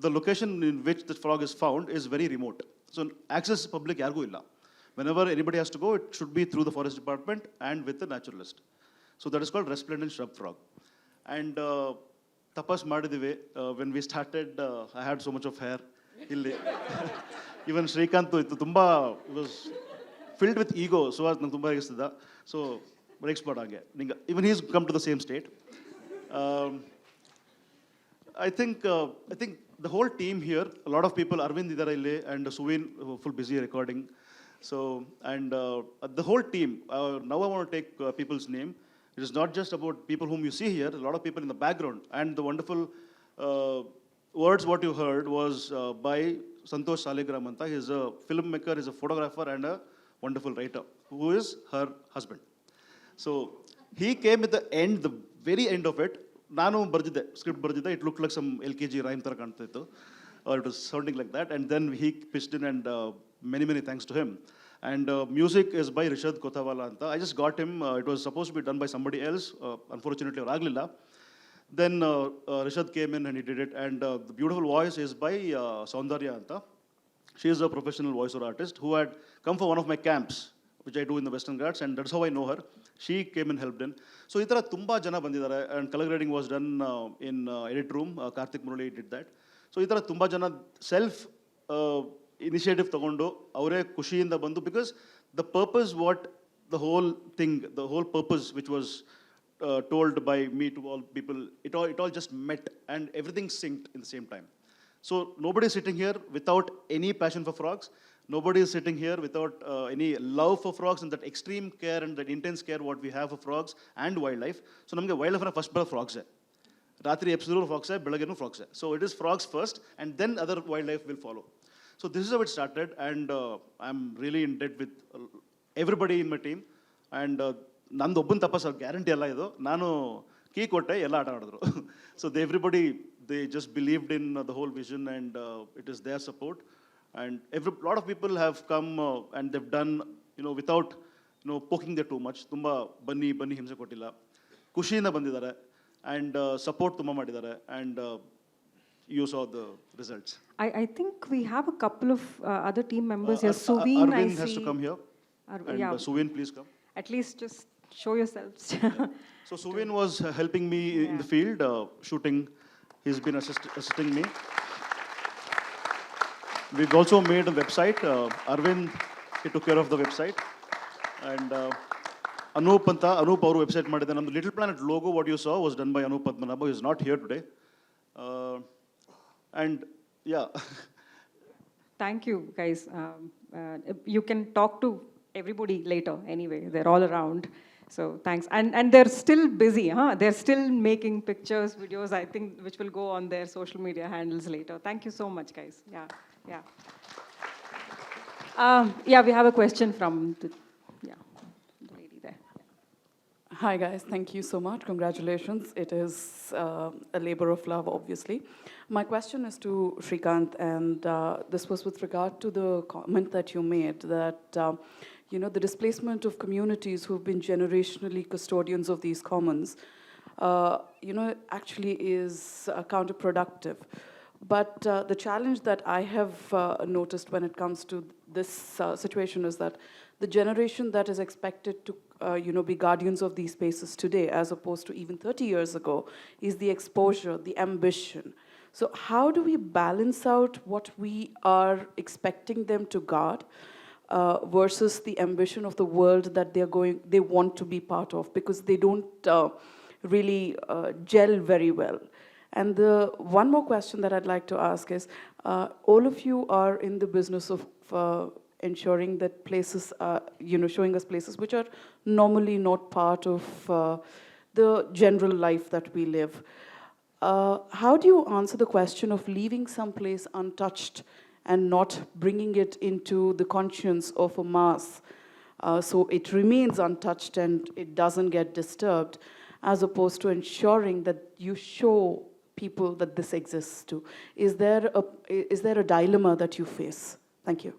[SPEAKER 2] the location in which the frog is found is very remote. So access public ಯಾರಿಗೂ ಇಲ್ಲ. Whenever anybody has to go, it should be through the forest department and with the naturalist. So that is called resplendent shrub frog. And ತಪಸ್ ಮಾಡಿದ್ದೀವಿ. When we started I had so much of hair ಇಲ್ಲಿ. Even Srikanth ಇತ್ತು, ತುಂಬ it was filled with ego. So ಅದು ನಂಗೆ ತುಂಬ ಹೇಗಿಸ್ತಿದ್ದ. So breaks padange ninga, even he's come to the same state. I think the whole team here, a lot of people, Arvind idare ille and SUVEEN full busy recording. So and the whole team, now I want to take people's name. It is not just about people whom you see here, a lot of people in the background, and the wonderful words what you heard was by SANTOSH SALIGRAM anta. He is a filmmaker, he is a photographer and a wonderful writer, who is her husband. So he came at the end, the very end of it. Nanu barjide, script barjide, it looked like some LKG rhyme ತರ ಕಾಣ್ತಿತ್ತು, or it was sounding like that. And then he pitched in, and many thanks to him. And music is by RISHHAD KOTHAWALA anta. I just got him. It was supposed to be done by somebody else. Unfortunately, ಅವ್ರು ಆಗ್ಲಿಲ್ಲ. Then RISHHAD came in and he did it. And the beautiful voice is by SOUNDARYA anta. She is a professional voiceover artist who had come for one of my camps, which I do in the Western Ghats, and that's how I know her. She came and helped in. So ಈ ಥರ ತುಂಬ ಜನ ಬಂದಿದ್ದಾರೆ. And color grading was done in edit room. Karthik Murali did that. So ಈ ಥರ ತುಂಬ ಜನ self initiative ತಗೊಂಡು ಅವರೇ ಖುಷಿಯಿಂದ ಬಂದು, because the purpose, what the whole thing, the whole purpose which was told by me to all people, it all just met and everything synced in the same time. So nobody is sitting here without any passion for frogs. Nobody is sitting here without any love for frogs and that extreme care and that intense care what we have for frogs and wildlife. So ನಮಗೆ wildlife ನ first ಬರೋ frogs. ರಾತ್ರಿ ಎಬ್ಸಿದ್ರು frogs, ಬೆಳಗ್ಗೆನೂ frogs. So it is frogs first and then other wildlife will follow. So this is how it started, and I'm really in debt with everybody in my team. And ನಂದು ಒಬ್ಬನ ತಪಸ್ಸು guarantee ಅಲ್ಲ ಇದು. ನಾನು key ಕೊಟ್ಟೆ, ಎಲ್ಲ ಆಟ ಆಡಿದ್ರು. So everybody, they just believed in the whole vision, and it is their support. And lot of people have come and they've done, without, poking there too much. Tumba bani himse kottilla. Kushiyinda bandidare and support tumba madidare, and you saw the results.
[SPEAKER 1] I think we have a couple of other team members here. SUVEEN,
[SPEAKER 2] Arvind has to come here. And
[SPEAKER 1] yeah.
[SPEAKER 2] SUVEEN, please come.
[SPEAKER 1] At least just show yourselves.
[SPEAKER 2] So SUVEEN was helping me in the field, shooting. He's been assisting me. We've also made a website. Arvind, he took care of the website. And Anup our website ಮಾಡಿದೆ. ನಮ್ಮದು Little Planet logo, what you saw, was done by ANUP PADMANABHA, who is not here today. And yeah.
[SPEAKER 1] Thank you, guys. You can talk to everybody later anyway. They're all around. So thanks. And they're still busy, huh? They're still making pictures, videos, I think, which will go on their social media handles later. Thank you so much, guys. Yeah. We have a question from the lady there.
[SPEAKER 12] Hi guys, thank you so much. Congratulations. It is a labor of love, obviously. My question is to Srikanth, and this was with regard to the comment that you made that the displacement of communities who've been generationally custodians of these commons, actually is counterproductive. But the challenge that I have noticed when it comes to this situation is that the generation that is expected to be guardians of these spaces today, as opposed to even 30 years ago, is the exposure, the ambition. So how do we balance out what we are expecting them to guard versus the ambition of the world that they want to be part of, because they don't really gel very well. And the one more question that I'd like to ask is, all of you are in the business of ensuring that places are, showing us places which are normally not part of the general life that we live. How do you answer the question of leaving some place untouched and not bringing it into the conscience of a mass so it remains untouched and it doesn't get disturbed, as opposed to ensuring that you show people that this exists too? Is there a dilemma that you face? Thank you.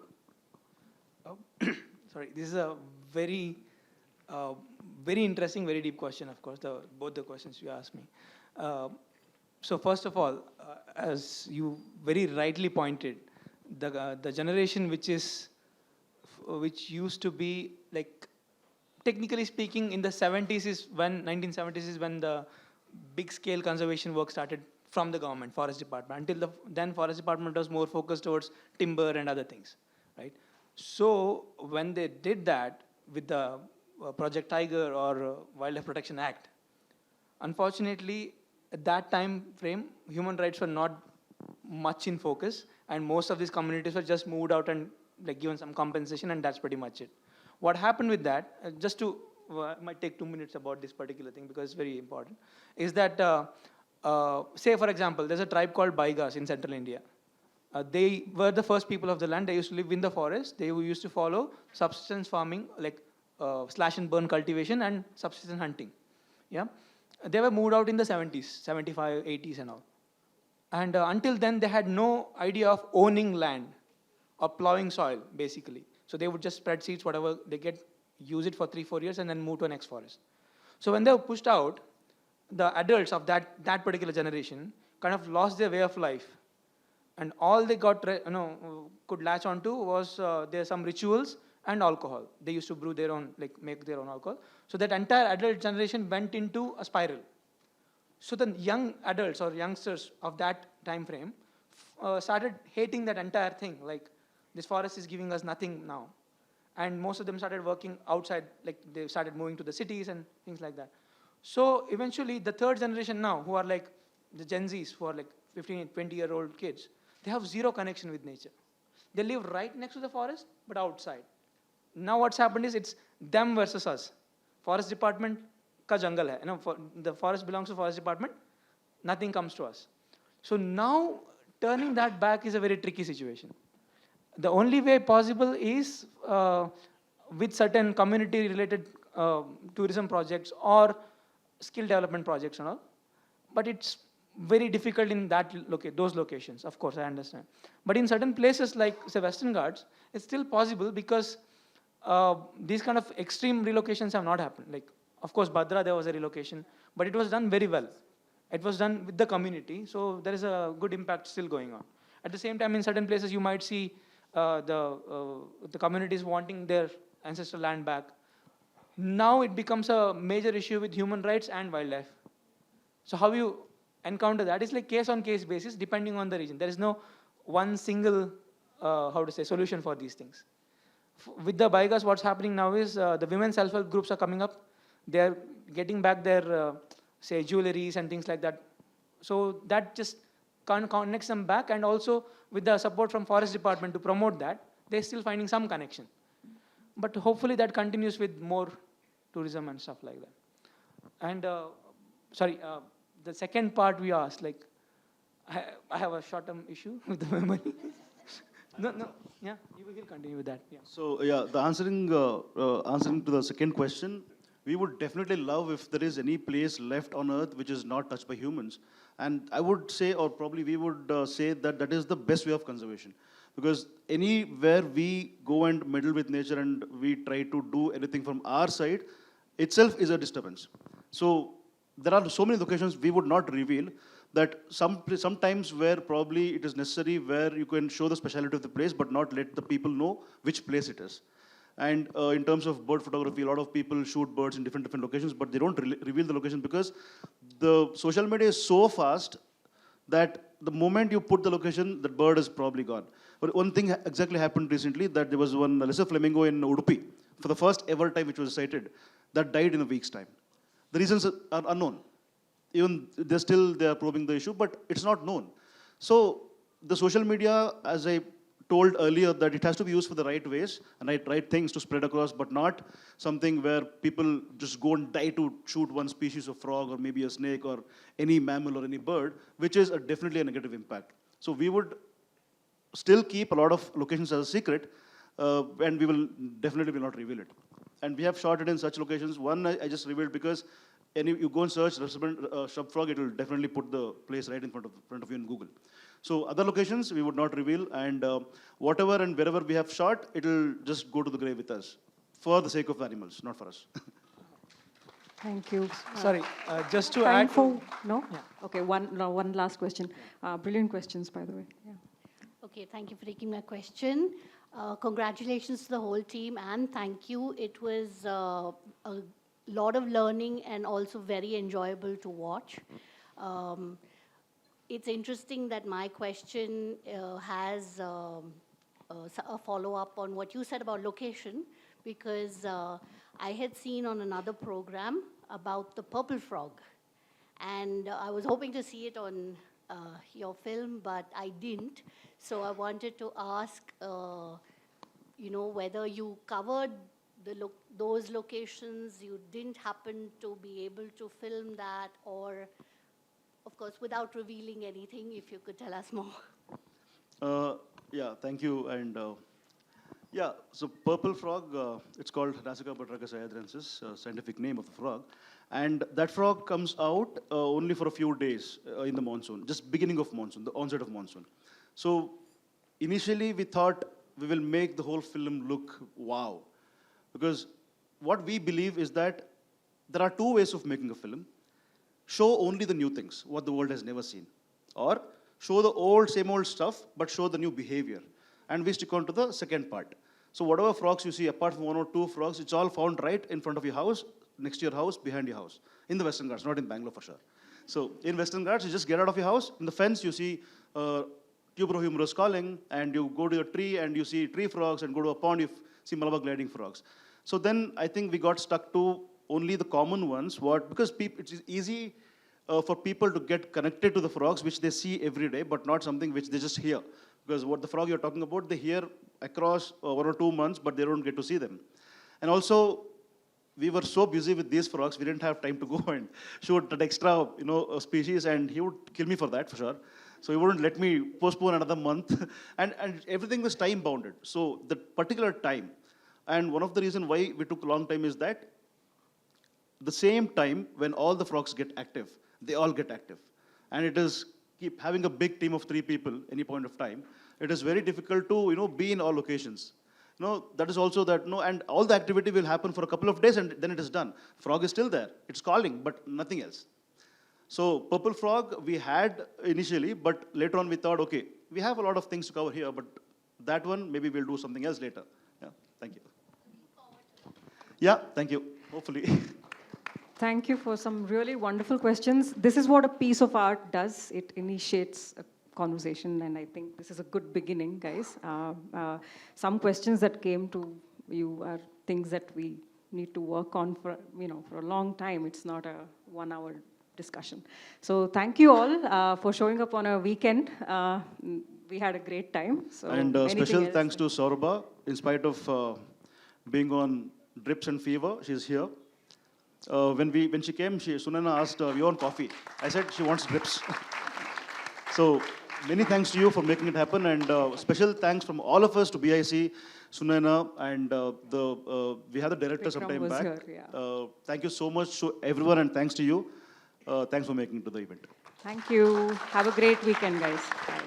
[SPEAKER 6] Sorry, this is a very interesting, very deep question, of course, both the questions you asked me. So first of all, as you very rightly pointed, the generation which used to be, like, technically speaking, in the 1970s is when the big scale conservation work started from the government, forest department. Until then forest department was more focused towards timber and other things, right? So when they did that with the Project Tiger or Wildlife Protection Act, unfortunately, at that time frame, human rights were not much in focus, and most of these communities were just moved out and, like, given some compensation, and that's pretty much it. What happened with that, might take 2 minutes about this particular thing because it's very important, is that, say for example, there's a tribe called Baigas in central India. They were the first people of the land. They used to live in the forest. They used to follow subsistence farming, like slash and burn cultivation and subsistence hunting. Yeah, they were moved out in the 70s, 75, 80s and all. And until then, they had no idea of owning land or plowing soil, basically. So they would just spread seeds, whatever they get, use it for 3-4 years, and then move to a next forest. So when they were pushed out, the adults of that particular generation kind of lost their way of life. And all they got, could latch onto was there some rituals and alcohol. They used to brew their own, like make their own alcohol. So that entire adult generation went into a spiral. So the young adults or youngsters of that time frame started hating that entire thing. Like, this forest is giving us nothing now. And most of them started working outside, like they started moving to the cities and things like that. So eventually the third generation now, who are like the Gen Zs, who are like 15, 20-year-old kids, they have zero connection with nature. They live right next to the forest, but outside. Now what's happened is it's them versus us. Forest department ka jungle hai. The forest belongs to forest department, nothing comes to us. So now turning that back is a very tricky situation. The only way possible is with certain community-related tourism projects or skill development projects and all. But it's very difficult in those locations, of course, I understand. But in certain places like, say, Western Ghats, it's still possible because these kind of extreme relocations have not happened. Like, of course, Bhadra, there was a relocation, but it was done very well. It was done with the community, so there is a good impact still going on. At the same time, in certain places, you might see the communities wanting their ancestral land back. Now it becomes a major issue with human rights and wildlife. So how you encounter that is like case-on-case basis, depending on the region. There is no one single, solution for these things. With the Baigas, what's happening now is the women self-help groups are coming up. They are getting back their, say, jewelries and things like that. So that just connects them back, and also with the support from Forest Department to promote that, they're still finding some connection. But hopefully that continues with more tourism and stuff like that. And the second part we asked, like, I have a short-term issue with the memory. Yeah, you will continue with that. Yeah.
[SPEAKER 2] So yeah, the answering to the second question, we would definitely love if there is any place left on earth which is not touched by humans. And I would say, or probably we would say that that is the best way of conservation. Because anywhere we go and meddle with nature and we try to do anything from our side, itself is a disturbance. So there are so many locations we would not reveal, that sometimes where probably it is necessary, where you can show the speciality of the place but not let the people know which place it is. And in terms of bird photography, a lot of people shoot birds in different locations, but they don't reveal the location because the social media is so fast that the moment you put the location, the bird is probably gone. But one thing exactly happened recently, that there was one lesser flamingo in Udupi, for the first ever time which was sighted, that died in a week's time. The reasons are unknown. Even they are probing the issue, but it's not known. So the social media, as I told earlier that it has to be used for the right ways and right things to spread across, but not something where people just go and die to shoot one species of frog or maybe a snake or any mammal or any bird, which is definitely a negative impact. So we would still keep a lot of locations as a secret, and we will definitely will not reveal it. And we have shot it in such locations. One I just revealed because you go and search shrub frog, it will definitely put the place right in front of you in Google. So other locations we would not reveal, and whatever and wherever we have shot, it will just go to the grave with us, for the sake of the animals, not for us.
[SPEAKER 1] Thank you.
[SPEAKER 6] Sorry, just to
[SPEAKER 1] time
[SPEAKER 6] add.
[SPEAKER 1] For, no? Yeah. Okay, one last question. Brilliant questions, by the way. Yeah.
[SPEAKER 13] Okay, thank you for taking my question. Congratulations to the whole team, and thank you. It was a lot of learning and also very enjoyable to watch. It's interesting that my question has a follow-up on what you said about location, because I had seen on another program about the purple frog, and I was hoping to see it on your film, but I didn't. So I wanted to ask, whether you covered those locations, you didn't happen to be able to film that, or, of course, without revealing anything, if you could tell us more.
[SPEAKER 2] Yeah, thank you. And yeah, so purple frog, it's called Nasica batrachus ayadrensis, scientific name of the frog. And that frog comes out only for a few days in the monsoon, just beginning of monsoon, the onset of monsoon. So initially we thought we will make the whole film look wow. Because what we believe is that there are two ways of making a film. Show only the new things, what the world has never seen. Or show the same old stuff, but show the new behavior. And we stick on to the second part. So whatever frogs you see, apart from one or two frogs, it's all found right in front of your house, next to your house, behind your house. In the Western Ghats, not in Bangalore for sure. So in Western Ghats, you just get out of your house. In the fence, you see tuberohumerus calling, and you go to a tree and you see tree frogs, and go to a pond, you see Malabar gliding frogs. So then I think we got stuck to only the common ones, because it's easy for people to get connected to the frogs, which they see every day, but not something which they just hear. Because what the frog you're talking about, they hear across 1 or 2 months, but they don't get to see them. And also, we were so busy with these frogs, we didn't have time to go and shoot that extra, species, and he would kill me for that, for sure. So he wouldn't let me postpone another month. and everything was time-bounded. So the particular time, and one of the reasons why we took a long time is that the same time when all the frogs get active, they all get active. And it is, keep having a big team of 3 people any point of time, it is very difficult to, be in all locations. That is also that, and all the activity will happen for a couple of days and then it is done. Frog is still there, it's calling, but nothing else. So purple frog we had initially, but later on we thought, okay, we have a lot of things to cover here, but that one, maybe we'll do something else later. Yeah, thank you. Yeah, thank you, hopefully.
[SPEAKER 1] Thank you for some really wonderful questions. This is what a piece of art does. It initiates a conversation, and I think this is a good beginning, guys. Some questions that came to you are things that we need to work on for a long time. It's not a 1-hour discussion. So thank you all for showing up on a weekend. We had a great time. So
[SPEAKER 2] and special thanks to Saurabha. In spite of being on drips and fever, she's here. When she came, Sunena asked, we want coffee. I said she wants drips. So many thanks to you for making it happen, and special thanks from all of us to BIC, Sunena, and we had the director some time back.
[SPEAKER 1] Here, yeah.
[SPEAKER 2] Thank you so much to everyone, and thanks to you. Thanks for making it to the event.
[SPEAKER 1] Thank you. Have a great weekend, guys. Bye.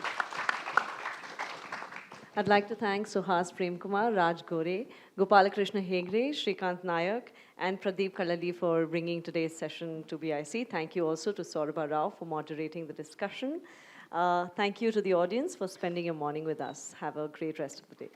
[SPEAKER 14] I'd like to thank Suhas Premkumar, Raj Gore, Gopalakrishna Hegde, Shrikant Nayak, and Pradeep Kallali for bringing today's session to BIC. Thank you also to Saurabha Rao for moderating the discussion. Thank you to the audience for spending your morning with us. Have a great rest of the day.